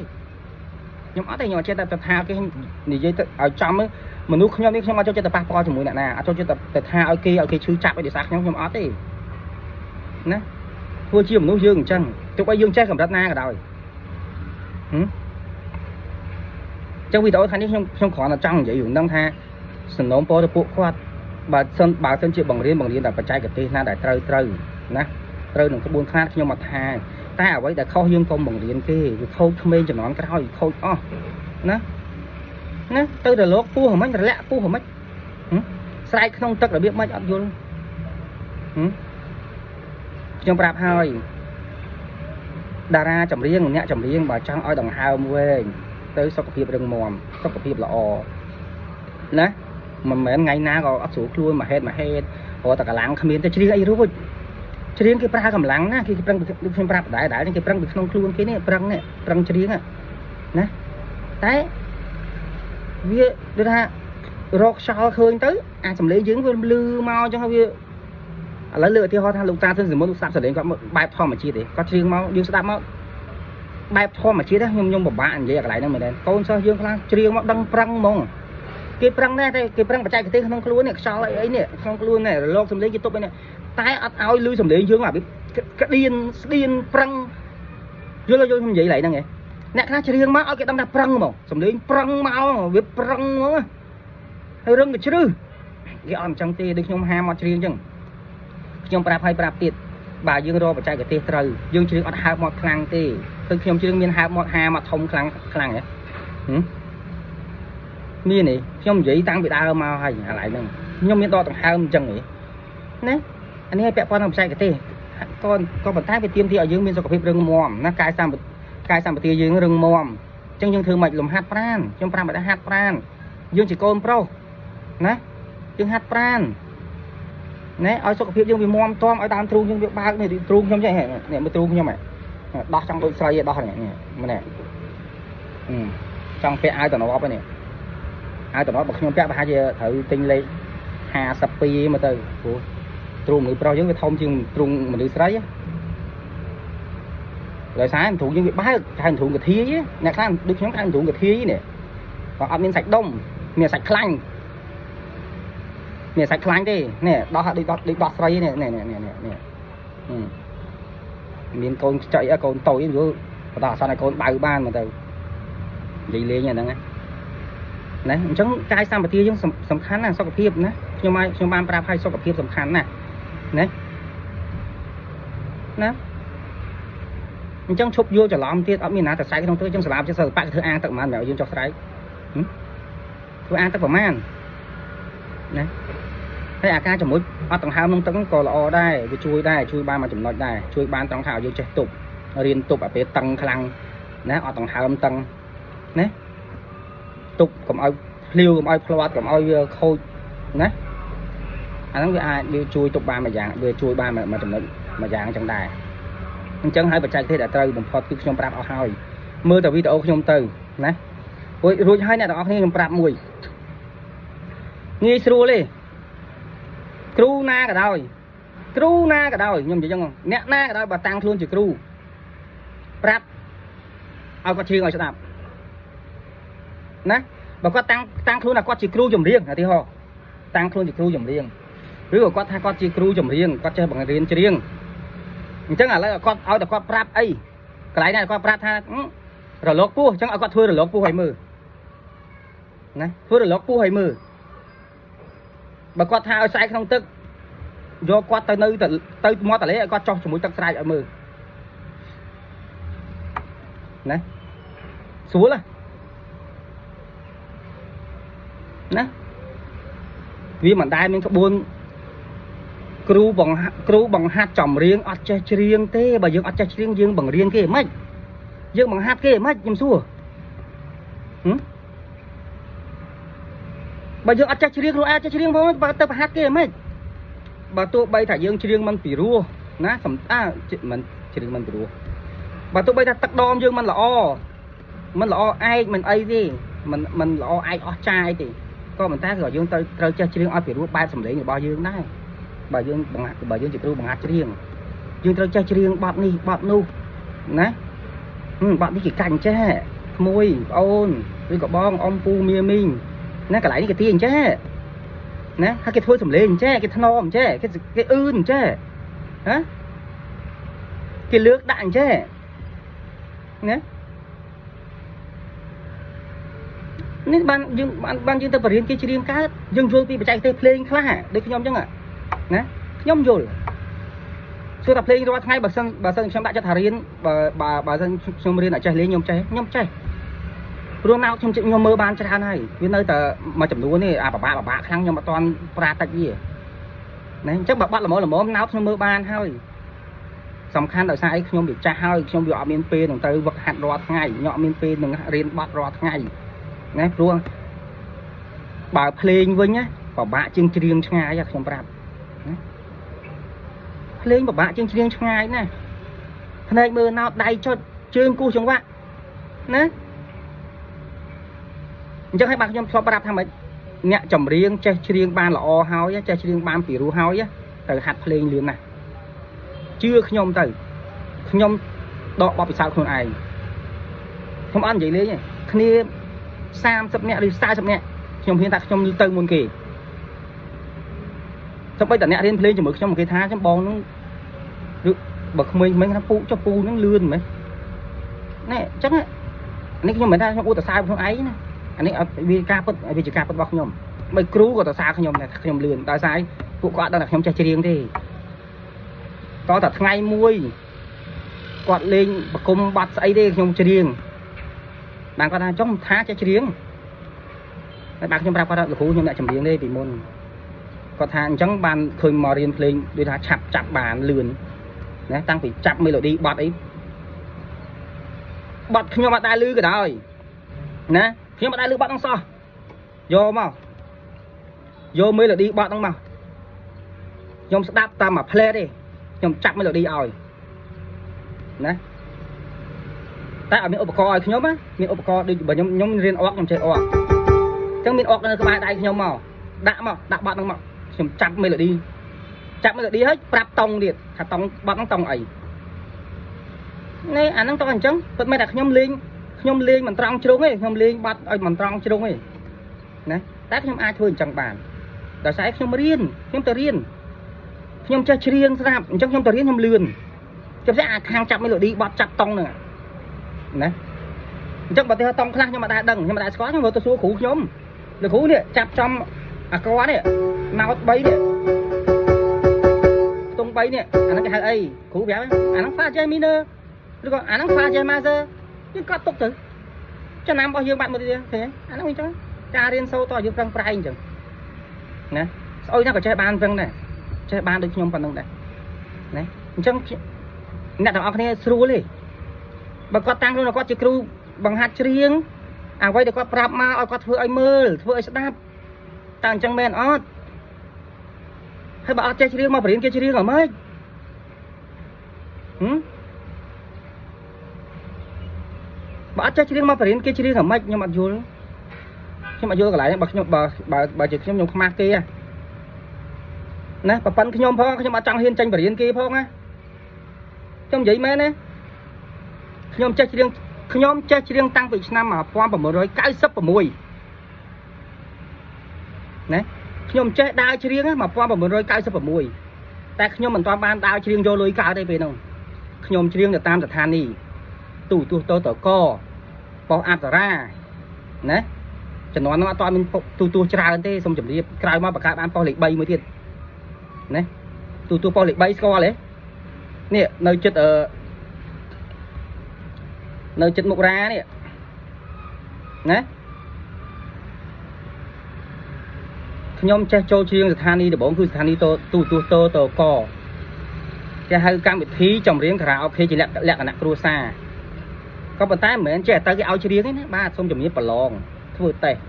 [SPEAKER 1] ខ្ញុំអត់ទេខ្ញុំអត់ចេះតែថាគេនិយាយទៅឲ្យចំមនុស្សខ្ញុំនេះខ្ញុំអត់ចូលចិត្តទៅប៉ះពាល់ជាមួយអ្នកណាអត់ចូលចិត្តទៅថាឲ្យគេឈឺចាប់ឲ្យដោយសារខ្ញុំអត់ទេណាធ្វើជាមនុស្សយើងអញ្ចឹងទោះបីយើងចេះកម្រិតណាក៏ដោយចឹងវីដេអូថ្ងៃនេះខ្ញុំគ្រាន់តែចង់និយាយរឿងហ្នឹងថាសំណូមពរទៅពួកគាត់បើសិនជាបង្រៀនតែបច្ចេកទេសណាដែលត្រូវ ណាត្រូវនឹងក្បួនខ្នាតខ្ញុំមកថាតែអ្វីដែលខុសយើងកុំបង្រៀនគេវាខូចក្មេងចំនួនក្រោយខូចអស់ណាទៅរលកពោះហ្មងរលាក់ពោះហ្មងស្រែកក្នុងទឹករបៀបម៉េចអត់យល់ខ្ញុំប្រាប់ហើយតារាចម្រៀងអ្នកចម្រៀងបើចង់ឲ្យដង្ហើមវែងទៅសុខភាពរឹងមាំសុខភាពល្អណាមិនមែនថ្ងៃណាក៏អត់ស្រួលខ្លួនមកហេតុព្រោះតែកម្លាំងគ្មានទៅច្រៀងអីរួចច្រៀងគេប្រើកម្លាំងណាគេប្រឹងខ្ញុំប្រាប់ដែរគេប្រឹងពីក្នុងខ្លួនគេនេះប្រឹងច្រៀងណាតែវាដូចថារកខ្យល់ឃើញទៅអាសម្លេងយើងវាលឺមកអញ្ចឹងវាឥឡូវលើកឧទាហរណ៍ថាលោកតាទិនសមុទ្រស្ដាប់សម្លេងគាត់បែបធម្មជាតិទេគាត់ច្រៀងមកយើងស្ដាប់មកបែបធម្មជាតិខ្ញុំពិបាកនិយាយកន្លែងហ្នឹងមែនទេកូនសិស្សយើងខ្លះច្រៀងមកដឹងប្រឹងហ្មងគេប្រឹងដែរតែគេប្រឹងបច្ចេកទេសក្នុងខ្លួននេះខ្យល់អីនេះក្នុងខ្លួននេះរលកសម្លេងគេទប់អីនេះតែអត់ឲ្យលឺសម្លេងយើងអាវាក្តៀនស្តៀនប្រឹងយល់ខ្ញុំនិយាយកន្លែងហ្នឹងឯងអ្នកខ្លះច្រៀងមកឲ្យគេដឹងថាប្រឹងហ្មងសម្លេងប្រឹងមកវាប្រឹងហ្មងហើយរឹងក៏ជ្រឹះគេអត់អញ្ចឹងទេដូចខ្ញុំហាមកច្រៀងអញ្ចឹងខ្ញុំប្រាប់ឲ្យប្រាប់ទៀតបើយើងរកបច្ចេកទេសត្រូវយើងច្រៀងអត់ហើបមកខ្លាំងទេគឺខ្ញុំច្រៀងមានហើបមកហាមកធំខ្លាំងហ៎មានទេខ្ញុំនិយាយតាំងពីដើមមកហើយកន្លែងហ្នឹងខ្ញុំមានដកដង្ហើមអញ្ចឹងហ៎ណាអានេះឲ្យពាក់ព័ន្ធនឹងបច្ចេកទេសក៏ប៉ុន្តែវាទាមទារឲ្យយើងមានសុខភាពរឹងមាំណាកាយសម្បទាយើងរឹងមាំអញ្ចឹងយើងធ្វើមិនលំហាត់ប្រាណខ្ញុំប្រាប់ឲ្យហាត់ប្រាណយើងជាកូនប្រុសណាយើងហាត់ប្រាណណែឲ្យសុខភាពយើងវាមាំទាំឲ្យដើមទ្រូងយើងវាបើកនេះទ្រូងខ្ញុំចេះនេះមើលទ្រូងខ្ញុំហ៎ដោះចង់ដូចស្រីឯដោះនេះម្នាក់ចង់ពាក់អាវតំណប់ហ្នឹងអាវតំណប់របស់ខ្ញុំពាក់ប្រហែលជាត្រូវទិញលេខ52មកទៅព្រោះទ្រូងមនុស្សប្រុសយើងវាធំជាងទ្រូងមនុស្សស្រីដោយសារទ្រូងយើងវាបើកហៅទ្រូងកាធាយអ្នកខ្លះដូចខ្ញុំហៅទ្រូងកាធាយនេះក៏អត់មានសាច់ដុំមានសាច់ខ្លាញ់នេះសាច់ខ្លាញ់ទេនេះដោះដូចដោះស្រីនេះមានកូនខ្ចីកូនតូចយល់បន្តអសនឲ្យកូនបើបានមកទៅនិយាយលេងហ្នឹងណាអញ្ចឹងកាយសម្បទាយើងសំខាន់ណាសុខភាពណាខ្ញុំបានប្រាប់ឲ្យសុខភាពសំខាន់ណាអញ្ចឹងឈប់យល់ច្រឡំទៀតអត់មានណាតែស្រែកក្នុងទឹកអញ្ចឹងសម្រាប់ជាសិល្បៈធ្វើអាងទឹកប្រហែលយើងចុះស្រែកធ្វើអាងទឹកប្រហែលណាហើយអាការជំនួយអត់ដង្ហើមក្នុងទឹកក៏ល្អដែរវាជួយបានមួយចំណុចដែរជួយបានត្រង់ថាយើងចេះទប់រៀនទប់អាពេលតឹងខ្លាំងណាអត់ដង្ហើមតឹងណាទប់កុំឲ្យភ្លាវកុំឲ្យផ្លាត់កុំឲ្យវាខូចណាអាហ្នឹងវាអាចវាជួយទប់បានមួយយ៉ាងវាជួយបានមួយចំណុចមួយយ៉ាងចឹងដែរអញ្ចឹងហើយបច្ចេកទេសដែលត្រូវបំផុតគឺខ្ញុំប្រាប់អស់ហើយមើលតែវីដេអូខ្ញុំទៅណារួចហើយអ្នកទាំងអស់គ្នាខ្ញុំប្រាប់មួយងាយស្រួលទេគ្រូណាក៏ដោយខ្ញុំនិយាយចឹងអ្នកណាក៏ដោយបើតាំងខ្លួនជាគ្រូប្រាប់ឲ្យគាត់ច្រៀងឲ្យស្ដាប់ណាបើគាត់តាំងខ្លួនថាគាត់ជាគ្រូចម្រៀងឧទាហរណ៍តាំងខ្លួនជាគ្រូចម្រៀងឬក៏គាត់ថាគាត់ជាគ្រូចម្រៀងគាត់ចេះបង្រៀនច្រៀងអញ្ចឹងឥឡូវគាត់ឲ្យតែគាត់ប្រាប់អីកន្លែងណាគាត់ប្រាប់ថារលកពោះអញ្ចឹងឲ្យគាត់ធ្វើរលកពោះឲ្យមើលណាធ្វើរលកពោះឲ្យមើលបើគាត់ថាឲ្យស្រែកក្នុងទឹកយកគាត់ទៅមាត់ទន្លេឲ្យគាត់ចុះជាមួយទឹកស្រែកឲ្យមើលណាស្រួលណាវាមិនដែលមានក្បួនគ្រូបង្ហាត់ចម្រៀងអត់ចេះច្រៀងទេបើយើងអត់ចេះច្រៀងយើងបង្រៀនគេមិនយើងបង្ហាត់គេមិនខ្ញុំសួរបើយើងអត់ចេះច្រៀងខ្លួនឯងចេះច្រៀងផងបើទៅបង្ហាត់គេមិនបើទោះបីថាយើងច្រៀងមិនពីរោះណាមិនច្រៀងមិនពីរោះបើទោះបីថាទឹកដមយើងមិនល្អឯកមិនអីទេមិនល្អឯកអស់ចាយទេក៏ប៉ុន្តែក៏យើងត្រូវចេះច្រៀងឲ្យពីរោះបែបសម្លេងរបស់យើងដែរបើយើងជាគ្រូបង្ហាត់ច្រៀងយើងត្រូវចេះច្រៀងបទនេះបទនោះណាបទនេះគេកាច់ចេះក្មួយប្អូនឬក៏បងអ៊ំពូមីមីងណាកន្លែងនេះគេទាអញ្ចេះណាហើយគេធ្វើសម្លេងអញ្ចេះគេថ្នមអញ្ចេះគេអឺនអញ្ចេះហ៎គេលើកដាក់អញ្ចេះណានេះបានយើងទៅបរៀនគេច្រៀងកើតយើងយល់ពីបច្ចេកទេសភ្លេងខ្លះដូចខ្ញុំអញ្ចឹងណាខ្ញុំយល់ សួរតែភ្លេងរាល់ថ្ងៃបើសិនខ្ញុំដាក់ចិត្តថារៀនបើសិនខ្ញុំរៀនឲ្យចេះលេងខ្ញុំចេះព្រោះណោតខ្ញុំមើលបានច្រើនហើយវានៅតែមួយចំនួននេះអាបបាក់ខ្លាំងខ្ញុំអត់ទាន់ប្រាតិចវាណាអញ្ចឹងបើបាត់ល្មមណោតខ្ញុំមើលបានហើយសំខាន់ដោយសារអីខ្ញុំវាចាស់ហើយខ្ញុំវាអត់មានពេលនឹងទៅវឹកហាត់រាល់ថ្ងៃខ្ញុំអត់មានពេលនឹងរៀនបត់រាល់ថ្ងៃណាព្រោះបើភ្លេងវិញណាពិបាកជាងច្រៀងឆ្ងាយខ្ញុំប្រាប់ណាភ្លេងពិបាកជាងច្រៀងឆ្ងាយណាភ្នែកមើលណោតដៃចុចជើងគោះចង្វាក់ណាអញ្ចឹងហើយបាទខ្ញុំធ្លាប់ប្រាប់ថាម៉េចអ្នកចម្រៀងចេះច្រៀងបានល្អហើយចេះច្រៀងបានពីរោះហើយទៅហាត់ភ្លេងលឿនណាស់ជឿខ្ញុំទៅខ្ញុំដកបបពិសោធន៍ខ្លួនឯងខ្ញុំអត់និយាយលេងទេគ្នា30នាក់ឬ40នាក់ខ្ញុំហ៊ានថាខ្ញុំទៅមុនគេសូម្បីតែអ្នករៀនភ្លេងជាមួយខ្ញុំគេថាខ្ញុំបងនឹងឬបើក្មេងៗថាពូចុះពូនឹងលឿនមែនណែអញ្ចឹងនេះខ្ញុំមិនថាខ្ញុំអួតសរសើរខ្លួនឯងណាអានេះវាការពិតវាជាការពិតរបស់ខ្ញុំបើគ្រូក៏សរសើរខ្ញុំដែរខ្ញុំលឿនដោយសារពួកគាត់ដឹងថាខ្ញុំចេះច្រៀងទេតោះតែថ្ងៃមួយគាត់លេងបង្គំបាត់ស្អីទេខ្ញុំច្រៀងបានគាត់ថាចុងថាចេះច្រៀងហើយបាទខ្ញុំប្រាប់គាត់ថាលោកគ្រូខ្ញុំអ្នកចម្រៀងទេពីមុនគាត់ថាអញ្ចឹងបានឃើញមករៀនភ្លេងដូចថាឆាប់ចាប់បានលឿនណាតាំងពីចាប់មេឡូឌីបត់អីបត់ខ្ញុំអត់ដែលឮក៏ដោយណាខ្ញុំអត់ដែលឮបត់ហ្នឹងសោះយកមកយកមេឡូឌីបត់ហ្នឹងមកខ្ញុំស្ដាប់តាមមួយផ្លែតទេខ្ញុំចាប់មេឡូឌីឲ្យណាតែអត់មានឧបករណ៍ឲ្យខ្ញុំណាមានឧបករណ៍ដូចបើខ្ញុំរៀនអុកខ្ញុំចេះអុកអញ្ចឹងមានអុកនៅក្បែរដៃខ្ញុំមកដាក់បត់ហ្នឹងមកខ្ញុំចាប់មេឡូឌីហើយប្រាប់តង់ទៀតថាតង់បត់ហ្នឹងតង់អីនេះអាហ្នឹងតង់អញ្ចឹងពិតមែនតែខ្ញុំលេងមិនត្រង់ជ្រុងទេខ្ញុំលេងបត់ឲ្យមិនត្រង់ជ្រុងទេណាតែខ្ញុំអាចធ្វើអញ្ចឹងបានដោយសារខ្ញុំរៀនខ្ញុំទៅរៀនខ្ញុំចេះច្រៀងស្រាប់អញ្ចឹងខ្ញុំទៅរៀនខ្ញុំលឿនខ្ញុំចេះអាខាងចាប់មេឡូឌីបត់ចាប់តង់ហ្នឹងណាអញ្ចឹងបើទៅតង់ខ្លះខ្ញុំអត់ដែរដឹងខ្ញុំអត់ដែរស្គាល់ខ្ញុំទៅសួរគ្រូខ្ញុំលោកគ្រូនេះចាប់ចំអាកនេះណោត3នេះខ្ទង់3នេះអាហ្នឹងគេហៅអីគ្រូប្រាប់អាហ្នឹង Fa J minor ឬក៏អាហ្នឹង Fa J major យើងកត់ទុកទៅចំណាំរបស់យើងបាត់មកទៀតឃើញអាហ្នឹងអញ្ចឹងការរៀនសូត្រតយើងប្រឹងប្រែងអញ្ចឹងណាស្អុយណាក៏ចេះបានប្រឹងដែរចេះបានដូចខ្ញុំប៉ុណ្្នឹងដែរណាអញ្ចឹងអ្នកទាំងអស់គ្នាស្រួលទេបើគាត់តាំងខ្លួនគាត់ជាគ្រូបង្ហាត់ច្រៀងអ្វីដែលគាត់ប្រាប់មកឲ្យគាត់ធ្វើឲ្យមើលធ្វើឲ្យស្ដាប់តើអញ្ចឹងមែនអត់ហើយបើអត់ចេះច្រៀងមកបរៀនគេច្រៀងអ្ហ្មិចបើអត់ចេះច្រៀងមកបរៀនគេច្រៀងអ្ហ្មិចខ្ញុំអត់យល់កន្លែងបើខ្ញុំបើជាខ្ញុំខ្មាស់គេណាប្រពន្ធខ្ញុំផងខ្ញុំអត់ចង់ហ៊ានចេញបរៀនគេផងណាខ្ញុំនិយាយមែនណាខ្ញុំចេះច្រៀងតាំងពីឆ្នាំ1996ណាខ្ញុំចេះដើរច្រៀង1996តែខ្ញុំមិនទាន់បានដើរច្រៀងយកលុយកើតទេពេលហ្នឹងខ្ញុំច្រៀងទៅតាមស្ថានីយ៍ទូទស្សន៍តកប៉ុស្តិ៍អប្សរាណាចំនួនហ្នឹងអត់ទាន់មានទូទស្សន៍ច្រើនទេសូមជម្រាបក្រោយមកបង្កើតបានប៉ុស្តិ៍លេខ3មួយទៀតណាទូទស្សន៍ប៉ុស្តិ៍លេខ3ស្គាល់ទេនេះនៅចិត្តមុខរានេះណាខ្ញុំចេះចូលច្រៀងស្ថានីយ៍ដំបូងគឺស្ថានីយ៍ទូទស្សន៍តកគេហៅកម្មវិធីចម្រៀងខារ៉ាអូខេជាលក្ខណៈគ្រួសារក៏ប៉ុន្តែមិនមែនចេះទៅគេឲ្យច្រៀងទេណាបាទសូមជំរាបប្រឡងធ្វើតេស្ត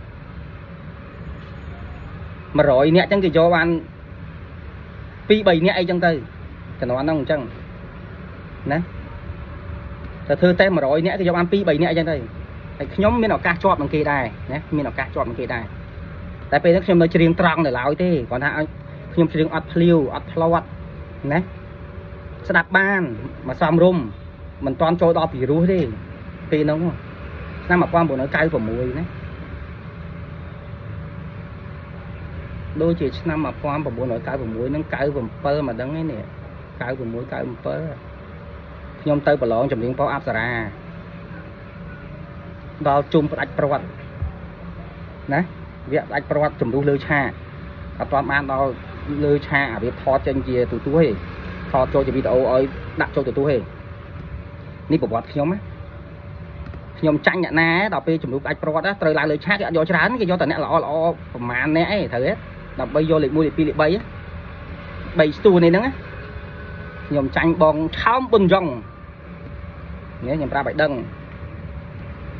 [SPEAKER 1] 100នាក់អញ្ចឹងគេយកបាន2-3នាក់អីចឹងទៅចំនួនហ្នឹងអញ្ចឹងណាទៅធ្វើតេស្ត100នាក់គេយកបាន2-3នាក់អញ្ចឹងទៅហើយខ្ញុំមានឱកាសជាប់នឹងគេដែរណាមានឱកាសជាប់នឹងគេដែរតែពេលនេះខ្ញុំនៅច្រៀងត្រង់នៅឡើយទេគាត់ថាឲ្យខ្ញុំច្រៀងអត់ភ្លាវអត់ផ្លាត់ណាស្ដាប់បានមកសំរុំមិនតាន់ចូលដល់ពីរោះទេពេលហ្នឹងឆ្នាំ1996ណាដូចជាឆ្នាំ1996នឹង97មកដឹងឯនេះ96 97ខ្ញុំទៅប្រឡងចម្រៀងប៉ុស្តិ៍អប្សរាដល់ជុំផ្ដាច់ព្រាត់ណាវាផ្ដាច់ព្រាត់ជំរុះលើឆាកអត់ទាន់បានដល់លើឆាកអាវាថតចេញជាទូទេ ថតចូលជាវីដេអូឲ្យដាក់ចូលទទួលទេនេះប្រវត្តិខ្ញុំណាខ្ញុំចាញ់អ្នកណាដល់ពេលជំនួបអាចប្រវត្តិត្រូវឡើងលើឆាកគេអត់យកច្រើនគេយកតែអ្នកល្អល្អប្រហែលអ្នកឯងត្រូវទេដើម្បីយកលេខ1លេខ2លេខ3 3ស្ទួនេះហ្នឹងខ្ញុំចាញ់បងឆោមប៊ុនយ៉ុងនេះខ្ញុំប្រាប់ឲ្យដឹង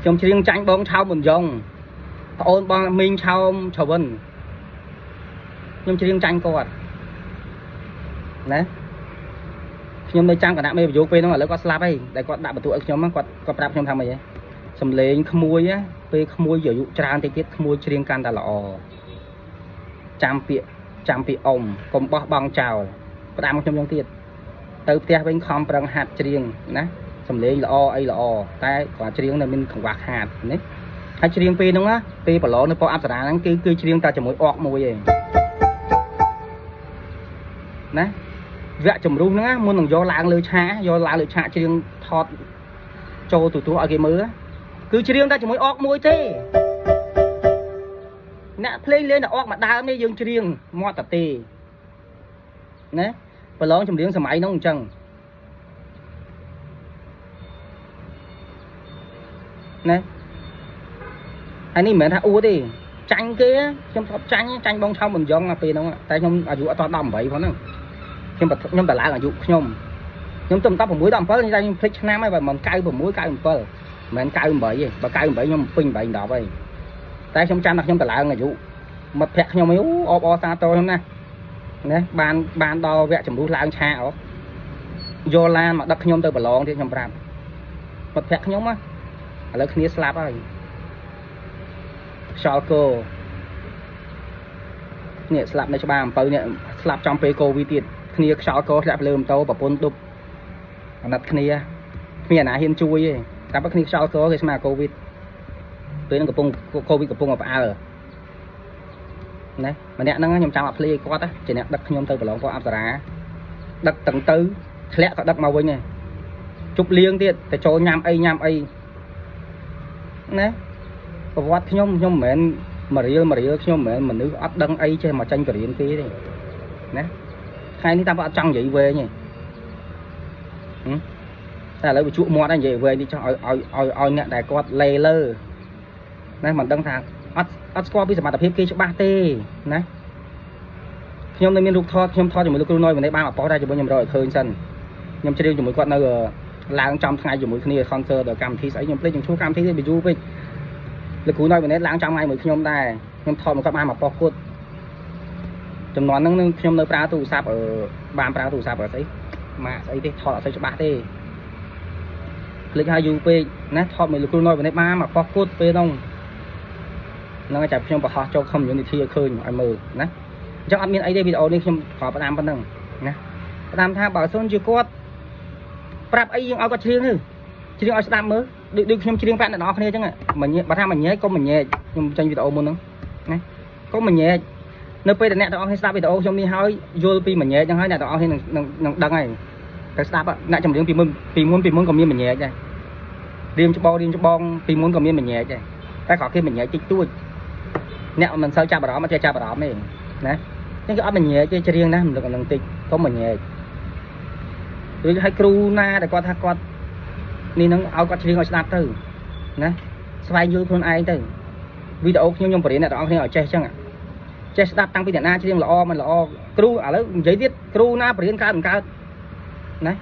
[SPEAKER 1] ខ្ញុំច្រៀងចាញ់បងឆោមប៊ុនយ៉ុងប្អូនបងមីងឆោមឆវិនខ្ញុំច្រៀងចាញ់គាត់ណាខ្ញុំនៅចាំគណៈមេប្រយោគពេលហ្នឹងឥឡូវគាត់ស្លាប់ហើយតែគាត់ដាក់បន្ទុកឲ្យខ្ញុំគាត់ប្រាប់ខ្ញុំថាម៉េចហ៎សំលេងក្មួយពេលក្មួយអាយុច្រើនតិចទៀតក្មួយច្រៀងកាន់តែល្អចាំពាក្យអ៊ំកុំបោះបង់ចោលផ្ដាំខ្ញុំយ៉ាងទៀតទៅផ្ទះវិញខំប្រឹងហាត់ច្រៀងណាសំលេងល្អអីល្អតែគាត់ច្រៀងនៅមានកង្វះខាតនេះហើយច្រៀងពេលហ្នឹងពេលប្រឡងនៅប៉ុអប្សរាហ្នឹងគឺច្រៀងតែជាមួយអកមួយឯងណាវគ្គជំរុះហ្នឹងមុននឹងយកឡើងលើឆាកច្រៀងថតចូលទទួលឲ្យគេមើលគឺច្រៀងតែជាមួយអកមួយទេអ្នកភ្លេងលេងតែអកមួយដើមនេះយើងច្រៀងមាត់តាទេណាប្រឡងចម្រៀងសម័យហ្នឹងអញ្ចឹងណាហើយនេះមិនមែនថាអួតទេចាញ់គេខ្ញុំធ្លាប់ចាញ់បងឆោមប៊ុនយ៉ុងពេលហ្នឹងតែខ្ញុំអាយុអត់ដល់18ផងហ្នឹងខ្ញុំតឡើងអាយុខ្ញុំទៅ16 17តែខ្ញុំភ្លេចឆ្នាំហើយបើមិន96 97មិនមែន98ទេបើ98ខ្ញុំពេញ8 10ហើយតែខ្ញុំចាំថាខ្ញុំតឡើងអាយុមិត្តភក្តិខ្ញុំអីអបអសាទរខ្ញុំណាបានដល់វគ្គជំរុះឡើងឆាកយកឡានមកដឹកខ្ញុំទៅប្រឡងទៀតខ្ញុំប្រាប់មិត្តភក្តិខ្ញុំឥឡូវគ្នាស្លាប់ហើយខ្យល់គោនេះស្លាប់នៅច្បារអំពៅនេះស្លាប់ចំពេលកូវីដទៀតគ្នាខ្យល់គោធ្លាក់លើម៉ូតូប្រពន្ធដប់អាណិតគ្នាគ្មានអាណាហ៊ានជួយទេតែបើគ្នាខ្យល់គោគេស្មាកូវីដពេលហ្នឹងកំពុងកូវីដកំពុងផ្អើលណាម្នាក់ហ្នឹងខ្ញុំចាំអត់ភ្លេចគាត់ជាអ្នកដឹកខ្ញុំទៅប្រឡងប៉ុអប្សរាដឹកទាំងទៅធ្លាក់ក៏ដឹកមកវិញដែរជប់លៀងទៀតទៅចូលញ៉ាំអីណាប្រវត្តិខ្ញុំមិនមែនមករៀលខ្ញុំមិនមែនមនុស្សអត់ដឹងអីចេះមកចាញ់បរៀនគេទេណាថ្ងៃនេះតាមអត់ចង់និយាយវែងទេតែឥឡូវវាជក់មាត់ហើយនិយាយវែងនេះចង់ឲ្យអ្នកដែលគាត់លេលើណាមិនដឹងថាអត់ស្គាល់ពីសមត្ថភាពគេច្បាស់ទេណាខ្ញុំនៅមានរូបថតខ្ញុំថតជាមួយលោកគ្រូណយวันนี้បានអបអរដែរជាមួយខ្ញុំរកឲ្យឃើញសិនខ្ញុំច្រៀងជាមួយគាត់នៅឡើងចំថ្ងៃជាមួយគ្នា concert ដល់កម្មវិធីស្អីខ្ញុំភ្លេចខ្ញុំឈ្មោះកម្មវិធីនេះវាយូរពេកលោកគ្រូណយวันนี้ឡើងចំថ្ងៃមួយខ្ញុំដែរខ្ញុំថតមកគាត់បានមកប៉ោះគាត់ចំនួនហ្នឹងខ្ញុំនៅប្រើទូរស័ព្ទបានប្រើទូរស័ព្ទស្អីម៉ាកស្អីទេថតអត់សូវច្បាស់ទេភ្លេចហើយយូរពេកណាថតមួយលោកគ្រូណយวันนี้បានមកប៉ោះគាត់ពេលហ្នឹងតែខ្ញុំបង្ហោះចូល community ឲ្យឃើញឲ្យមើលណាអញ្ចឹងអត់មានអីទេវីដេអូនេះខ្ញុំខំផ្ដាំប៉ុណ្ណឹងណាផ្ដាំថាបើសិនជាគាត់ប្រាប់អីយើងឲ្យគាត់ច្រៀងទៅច្រៀងឲ្យស្ដាប់មើលដូចខ្ញុំច្រៀងប្រាប់អ្នកនរគ្នាអញ្ចឹងបើថាមិនញែកកុំមិនញែកខ្ញុំចេញវីដេអូមុនហ្នឹងណាកុំមិនញែកនៅពេលដែលអ្នកទាំងអស់គ្នាស្ដាប់វីដេអូខ្ញុំនេះហើយយល់ពីមិនញែកអញ្ចឹងហើយអ្នកទាំងអស់គ្នានឹងដឹងហើយទៅស្ដាប់អ្នកចម្រៀងពីមុនក៏មានមិនញែកដែររៀងច្បងពីមុនក៏មានមិនញែកដែរតែគាត់គេមិនញែកតិចតួចអ្នកមិនសូវចាប់អារម្មណ៍អត់ចេះចាប់អារម្មណ៍ទេណាអញ្ចឹងគេអត់មិនញែកទេច្រៀងណាមិនលឹកនឹងតិចកុំមិនញែកឬឲ្យគ្រូណាដែលគាត់ថាគាត់នេះនឹងឲ្យគាត់ច្រៀងឲ្យស្ដាប់ទៅណាស្វែងយល់ខ្លួនឯងទៅវីដេអូខ្ញុំបរៀនអ្នកទាំងអស់គ្នាឲ្យចេះអញ្ចឹងចេះស្ដាប់តាំងពីអ្នកណាច្រៀងល្អមិនល្អគ្រូឥឡូវនិយាយទៀតគ្រូណាបរៀនកើតមិនកើតណា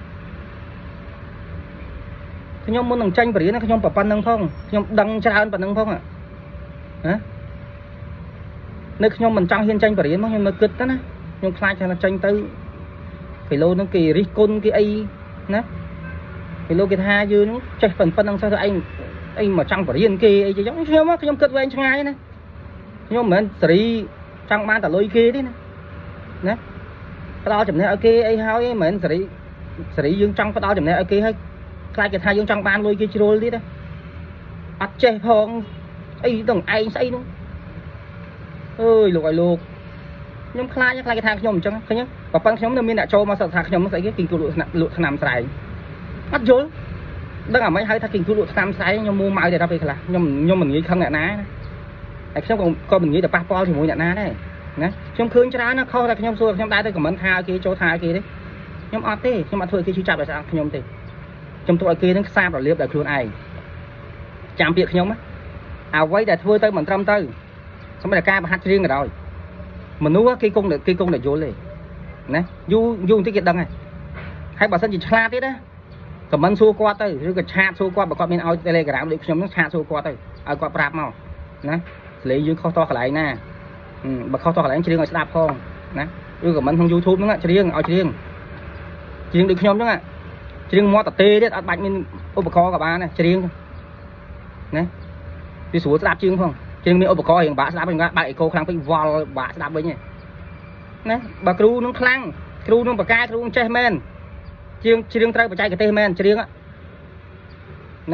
[SPEAKER 1] ខ្ញុំមុននឹងចាញ់បរៀនខ្ញុំប៉ុណ្្នឹងផងខ្ញុំដឹងច្រើនប៉ុណ្្នឹងផងណានៅខ្ញុំមិនចង់ហ៊ានចាញ់បរៀនមកខ្ញុំនៅគិតទៅណាខ្ញុំខ្លាចថាចាញ់ទៅគីឡូហ្នឹងគេរិះគន់គេអីណាគីឡូគេថាយើងចេះប៉ុណ្្នឹងសោះទៅអីមកចង់បរៀនគេអីចឹងខ្ញុំគិតវែងឆ្ងាយណាខ្ញុំមិនមែនសេរីចង់បានតែលុយគេទេណាផ្ដល់ចំណេះឲ្យគេអីហើយមិនមែនសេរីយើងចង់ផ្ដល់ចំណេះឲ្យគេហើយខ្លាចគេថាយើងចង់បានលុយគេជ្រុលទៀតអត់ចេះផងអីទាំងឯងស្អីនោះអើយលោកឲ្យលោកខ្ញុំខ្លាចគេថាខ្ញុំអញ្ចឹងឃើញបើប៉ុណ្្នឹងខ្ញុំនៅមានអ្នកចូលមកសឹកថាខ្ញុំស្អីគេគីងគូលក់ថ្នាំស្រែអត់យល់ដឹងអាមិនហៅថាគីងគូលក់ថ្នាំស្រែខ្ញុំមួម៉ៅតែដល់ពេលខ្លះខ្ញុំមិនងាយខឹងអ្នកណាហើយខ្ញុំក៏មិនងាយទៅប៉ះពាល់ជាមួយអ្នកណាដែរណាខ្ញុំឃើញច្រើនណាខុសតែខ្ញុំសួរខ្ញុំដែរទៅខមមិនថាឲ្យគេចូលថាឲ្យគេទេ ខ្ញុំអត់ទេខ្ញុំអត់ធ្វើឲ្យគេឈឺចាប់ដោយសារខ្ញុំទេខ្ញុំធ្វើឲ្យគេនឹងខ្សាបរលាបដោយខ្លួនឯងចាំពាក្យខ្ញុំអ្វីដែលធ្វើទៅមិនត្រឹមត្រូវសម្រាប់ការបង្ហាត់ច្រៀងក៏ដោយមនុស្សគេគង់តែយល់ទេណាយូរបន្តិចគេដឹងហើយបើសិនជាឆ្លាតទៀតណាខមមិនសួរគាត់ទៅឬក៏ឆាតសួរគាត់បើគាត់មានឲ្យ Telegram ដូចខ្ញុំហ្នឹងឆាតសួរគាត់ទៅឲ្យគាត់ប្រាប់មកណាសលេងយើងខុសតោះកន្លែងណាបើខុសតោះកន្លែងច្រៀងឲ្យស្ដាប់ផងណាឬក៏មិនក្នុង YouTube ហ្នឹងច្រៀងឲ្យច្រៀងដូចខ្ញុំហ្នឹងច្រៀងមាត់តទេទៀតអត់បាច់មានឧបករណ៍ក៏បានដែរច្រៀងណាវាស្រួលស្ដាប់ជាងផងច្រៀងមានឧបករណ៍រៀងបាក់ស្ដាប់វិញបើអេកូខ្លាំងពេកវល់បាក់ស្ដាប់វិញណាបើគ្រូនឹងខ្លាំងគ្រូនឹងបកកែគ្រូនឹងចេះមែនច្រៀងត្រូវបច្ចេកទេសមែនច្រៀង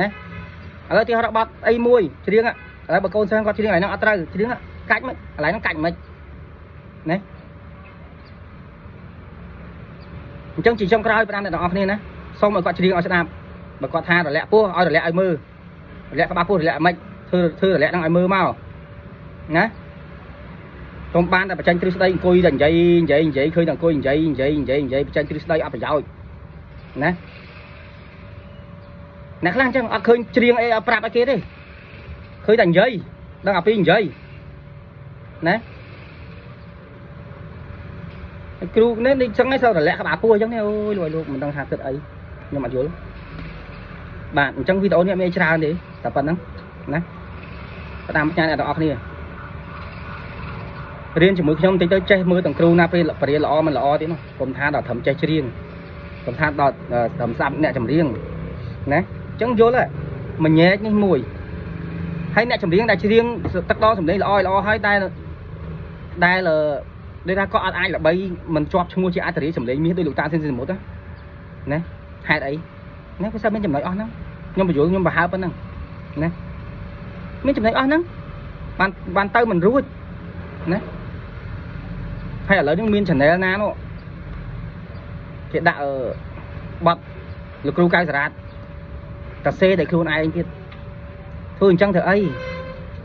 [SPEAKER 1] ណាឥឡូវទីហោបត់អីមួយច្រៀងឥឡូវបើកូនសិស្សគាត់ច្រៀងកន្លែងហ្នឹងអត់ត្រូវច្រៀងកាច់មិនកន្លែងហ្នឹងកាច់មិនណាអញ្ចឹងជាចុងក្រោយបងប្អូនទាំងអស់គ្នាណាសូមឲ្យគាត់ច្រៀងឲ្យស្ដាប់បើគាត់ថារលាក់ពោះឲ្យរលាក់ឲ្យមើលរលាក់ក្បាលពោះរលាក់មិនធ្វើរលាក់ហ្នឹងឲ្យមើលមកណាខ្ញុំបានតែបញ្ចេញទ្រឹស្ដីអង្គុយតែនិយាយឃើញតែអង្គុយនិយាយបញ្ចេញទ្រឹស្ដីអត់ប្រយោជន៍ណាអ្នកខ្លះអញ្ចឹងអត់ឃើញច្រៀងអីឲ្យប្រាប់ឲ្យគេទេឃើញតែនិយាយដឹងអាពីនិយាយណាគ្រូនេះអញ្ចឹងឯងសូវរលាក់ក្បាលពោះអញ្ចឹងនេះអូយលោកមិនដឹងថាគិតអីខ្ញុំអត់យល់បាទអញ្ចឹងវីដេអូនេះអត់មានច្រើនទេតែប៉ុណ្្នឹងណាផ្ដាំផ្ញើអ្នកទាំងអស់គ្នារៀនជាមួយខ្ញុំតិចទៅចេះមើលទាំងគ្រូណាពេលបរិយាល្អមិនល្អទៀតនោះកុំថាដល់ត្រឹមចេះច្រៀងកុំថាដល់ត្រឹមស្ដាប់អ្នកចម្រៀងណាអញ្ចឹងយល់ហើយមួយញែកនេះមួយហើយអ្នកចម្រៀងដែលច្រៀងទឹកដងសម្លេងល្អហើយដែលដូចថាក៏អត់អាចល្បីមិនជាប់ឈ្មោះជាអត្តរាជសម្លេងមាសដោយលោកតាស៊ីនសមុទ្រណាហេតុអីណាគឺសិនមានចំណុចអស់ហ្នឹងខ្ញុំបញ្យល់ខ្ញុំបង្ហើបប៉ុណ្ណឹងណាមានចំណុចអស់ហ្នឹងបានទៅមិនរួចណាហើយឥឡូវនេះមាន channel ណានោះគេដាក់បတ်លោកគ្រូកៅសារ៉ាតតាសេតែខ្លួនឯងទៀតធ្វើអញ្ចឹងធ្វើអី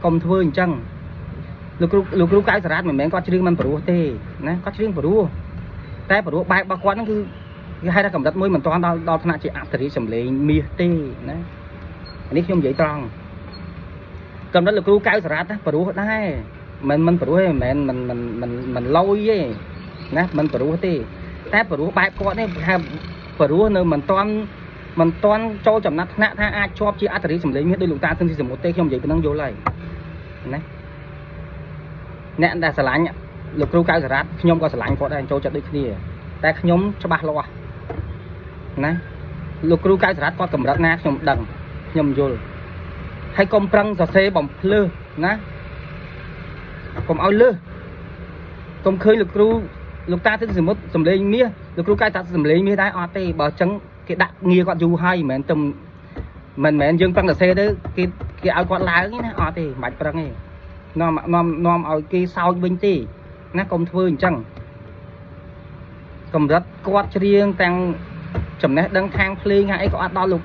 [SPEAKER 1] កុំធ្វើអញ្ចឹងលោកគ្រូកៅសារ៉ាតមិនមែនគាត់ច្រៀងមិនព្រោះទេណាគាត់ច្រៀងព្រោះតែព្រោះបែបរបស់គាត់ហ្នឹងគឺគេហៅថាកម្រិតមួយមិនទាន់ដល់ថ្នាក់ជាអត្តរាជសម្លេងមាសទេណានេះខ្ញុំនិយាយត្រង់កម្រិតលោកគ្រូកៅសារ៉ាតណាព្រោះដែរមិនព្រោះទេមិនមែនមិនលយទេណាមិនព្រោះទេតែព្រោះបែបគាត់នេះថាព្រោះនៅមិនទាន់ចូលចំណាត់ថ្នាក់ថាអាចជាប់ជាអត្តរាជសម្លេងមាសដោយលោកតាស៊ិនស៊ីសមុទ្រទេខ្ញុំនិយាយប៉ុណ្ណឹងយល់ហើយណាអ្នកដែលស្រឡាញ់លោកគ្រូកៅសារ៉ាតខ្ញុំក៏ស្រឡាញ់គាត់ដែរចូលចិត្តដូចគ្នាតែខ្ញុំច្បាស់លាស់ណាលោកគ្រូកៅសារ៉ាតគាត់កម្រិតណាខ្ញុំដឹងខ្ញុំយល់ហើយកុំប្រឹងសរសេរបំភ្លើសណាកុំឲ្យលើសកុំឃើញលោកតាស៊ិនសមុទ្រសម្លេងមាសលោកគ្រូកៅតាសម្លេងមាសដែរអត់ទេបើអញ្ចឹងគេដាក់ងារគាត់យូរហើយមិនមែនយើងប្រឹងសរសេរទៅគេឲ្យគាត់ឡើងទេណាអត់ទេមិនបាច់ប្រឹងទេនាំឲ្យគេសោចវិញទេណាកុំធ្វើអញ្ចឹងកម្រិតគាត់ច្រៀងទាំងចំណេះដឹងខាងភ្លេងខាងអីក៏អត់ដល់លោ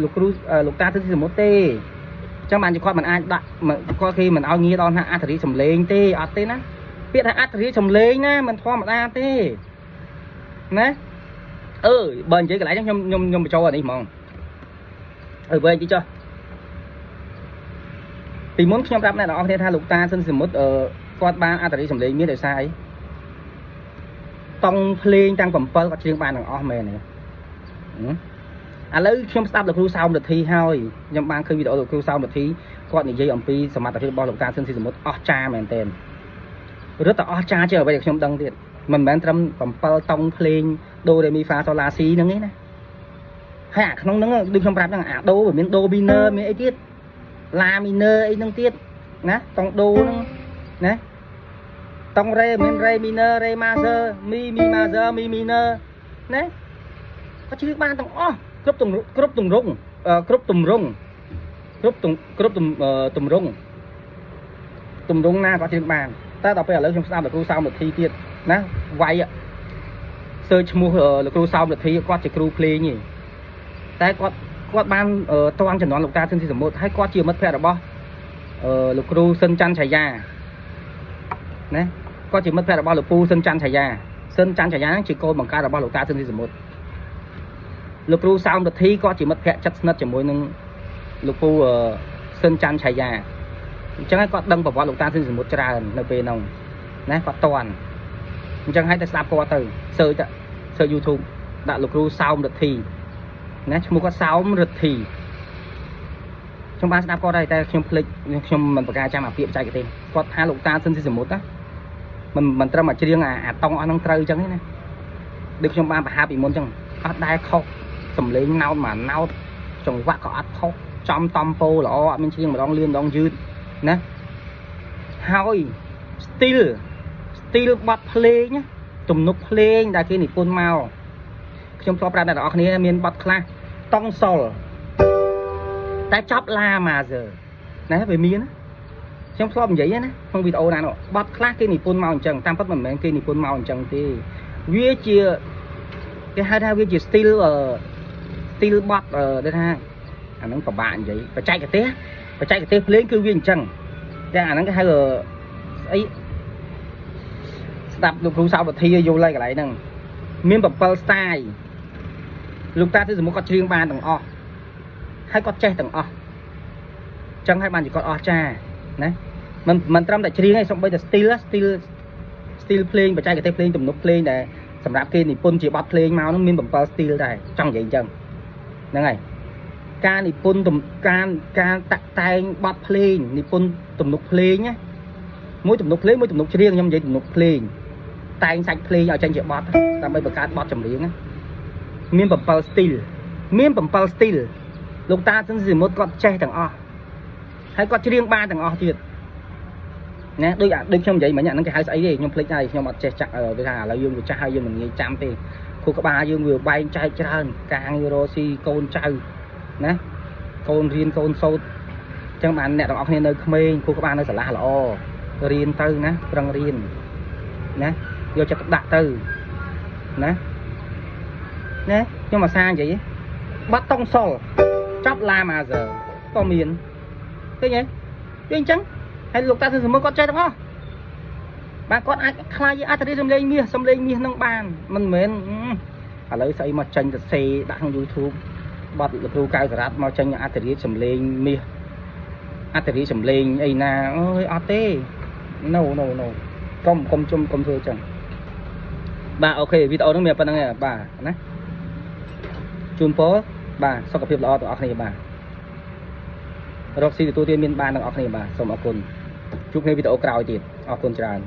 [SPEAKER 1] កគ្រូលោកតាស៊ិនសមុទ្រទេអញ្ចឹងបានជាគាត់មិនអាចដាក់គាត់គេមិនឲ្យងារដល់ថាអត្តរាជសម្លេងទេអត់ទេណាពាក្យថាអត្តរាជសម្លេងណាមិនធម្មតាទេណាបើនិយាយកន្លែងហ្នឹងខ្ញុំបញ្ចូលអានេះហ្មងវែងតិចចុះពីមុនខ្ញុំប្រាប់អ្នកនរគ្នាថាលោកតាស៊ិនសមុទ្រគាត់បានអត្តរាជសម្លេងមាសដោយសារអីតង់ភ្លេងទាំង7គាត់ច្រៀងបានទាំងអស់មែនទេឥឡូវខ្ញុំស្ដាប់លោកគ្រូសោមរទ្ធីហើយខ្ញុំបានឃើញវីដេអូលោកគ្រូសោមរទ្ធីគាត់និយាយអំពីសមត្ថភាពរបស់លោកតាស៊ិនស៊ីសមុទ្រអស្ចារ្យមែនទែនរឹតតែអស្ចារ្យជាងអ្វីដែលខ្ញុំដឹងទៀតមិនមែនត្រឹម7តង់ភ្លេងដូរេមីហ្វាសូឡាស៊ីហ្នឹងទេណាហើយអាក្នុងហ្នឹងដូចខ្ញុំប្រាប់ហ្នឹងអាដូមានដូមីន័រមានអីទៀតឡាមីន័រអីហ្នឹងទៀតណាតង់ដូហ្នឹងណាតង់រ៉េមានរ៉េមីន័ររ៉េម៉ាហ្សឺមីម៉ាហ្សឺមីមីន័រណាគាត់ច្រៀងបានទាំងអស់គ្រប់ទម្រង់គ្រប់ទម្រង់ណាគាត់ច្រៀងបានតែដល់ពេលឥឡូវខ្ញុំស្ដាប់លោកគ្រូសោមរទ្ធីទៀតណាវាយសើឈ្មោះលោកគ្រូសោមរទ្ធីគាត់ជាគ្រូភ្លេងទេតែគាត់បានតន់ចំនួនលោកតាស៊ិនស៊ីសមុទ្រហើយគាត់ជាមិត្តភក្តិរបស់លោកគ្រូស៊ិនច័ន្ទឆាយាណាគាត់ជាមិត្តភក្តិរបស់លោកពូស៊ិនច័ន្ទឆាយាស៊ិនច័ន្ទឆាយាជាកូនបង្កើតរបស់លោកតាស៊ិនស៊ីសមុទ្រ លោកគ្រូសោមរទ្ធីក៏ជាមិត្តភក្តិជិតស្និទ្ធជាមួយនឹងលោកពូស៊ិនច័ន្ទឆាយាអញ្ចឹងហើយគាត់ដឹងប្រវត្តិលោកតាស៊ិនសមុទ្រច្រើននៅពេលហ្នឹងណាគាត់តន់អញ្ចឹងហើយតែស្ដាប់គាត់ទៅសើច YouTube ដាក់លោកគ្រូសោមរទ្ធីណាឈ្មោះគាត់សោមរទ្ធីខ្ញុំបានស្ដាប់គាត់ហើយតែខ្ញុំភ្លេចខ្ញុំមិនប្រកាសចាំអាពាក្យបច្ចេកទេសគាត់ថាលោកតាស៊ិនសមុទ្រណាមិនត្រឹមតែច្រៀងអាតង់អស់ហ្នឹងត្រូវអញ្ចឹងទេណាដូចខ្ញុំបានប្រហាពីមុនអញ្ចឹងអត់ដែរខុសសំឡេងណោតមកណោតចង្វាក់ក៏អត់ខុសចំតំពោល្អអត់មានច្រៀងម្ដងលឿនម្ដងយឺតណាហើយ still បទភ្លេងណាទំនុកភ្លេងដែលគេនិពន្ធមកខ្ញុំធ្លាប់ប្រាប់អ្នកទាំងអស់គ្នាមានបទខ្លះតង់សុលតែចប់ឡាម៉ាហ្សឺណាវាមានណាខ្ញុំធ្លាប់និយាយណាក្នុងវីដេអូណានោះបទខ្លះគេនិពន្ធមកអញ្ចឹងតាមពិតមិនមែនគេនិពន្ធមកអញ្ចឹងទេវាជាគេហៅថាវាជា still បទដែលថាអាហ្នឹងពិបាកនិយាយបច្ចេកទេសភ្លេងគឺវាអញ្ចឹងតែអាហ្នឹងគេហៅស្អីស្ដាប់លោកគ្រូសោមរទ្ធីយល់ហើយកន្លែងហ្នឹងមាន7 style លោកតាស៊ិនសមុទ្រគាត់ច្រៀងបានទាំងអស់ហើយគាត់ចេះទាំងអស់អញ្ចឹងហើយបានជាគាត់អស្ចារ្យណាមិនត្រឹមតែច្រៀងទេសូម្បីតែ still ភ្លេងបច្ចេកទេសភ្លេងទំនុកភ្លេងដែលសម្រាប់គេនិពន្ធជាបទភ្លេងមកនោះមាន7 still ដែរចង់និយាយអញ្ចឹងហ្នឹងហើយការនិពន្ធការតាក់តែងបទភ្លេងនិពន្ធទំនុកភ្លេងណាមួយទំនុកភ្លេងមួយទំនុកច្រៀងខ្ញុំនិយាយទំនុកភ្លេងតែងសាច់ភ្លេងឲ្យចេញជាបទដើម្បីបង្កើតបទចម្រៀងណាមាន7 still លោកតាស៊ិនសមុទ្រគាត់ចេះទាំងអស់ហើយគាត់ច្រៀងបានទាំងអស់ទៀតណាដូចខ្ញុំនិយាយមិញអាហ្នឹងគេហៅស្អីទេខ្ញុំភ្លេចហើយខ្ញុំអត់ចេះចាក់គេថាឥឡូវយើងវាចាស់ហើយយើងមិនងាយចាំទេគ្រូក្បាលយើងវាបែងចែកច្រើនការងាររស៊ីកូនចៅណាកូនរៀនកូនសូត្រអញ្ចឹងបានអ្នកទាំងអស់គ្នានៅក្មេងគ្រូក្បាលនៅសាលាល្អរៀនទៅណាប្រឹងរៀនណាយកចិត្តទុកដាក់ទៅណាខ្ញុំអាសានិយាយបាត់តង់សុលចប់ឡាម៉ាហ្សឺក៏មានឃើញទេវាអញ្ចឹងហើយលោកតាស៊ិនសមុទ្រគាត់ចេះទាំងអស់បាទគាត់អាចខ្លាយអត្ថន័យសំឡេងមាសនឹងបានមិនមែនឥឡូវស្អីមកចេញទៅសេដាក់ក្នុង YouTube បទលោកគ្រូកៅសារ៉ាត់មកចេញអត្ថន័យសំឡេងមាសអត្ថន័យសំឡេងអីណាអើយអត់ទេ no កុំធ្វើអញ្ចឹងបាទអូខេវីដេអូហ្នឹងមានប៉ុណ្្នឹងឯងបាទណាជូនពរបាទសុខភាពល្អទាំងអស់គ្នាបាទរកស៊ីទទួលទានមានបានទាំងអស់គ្នាបាទសូមអរគុណជួបគ្នាវីដេអូក្រោយទៀតអរគុណច្រើន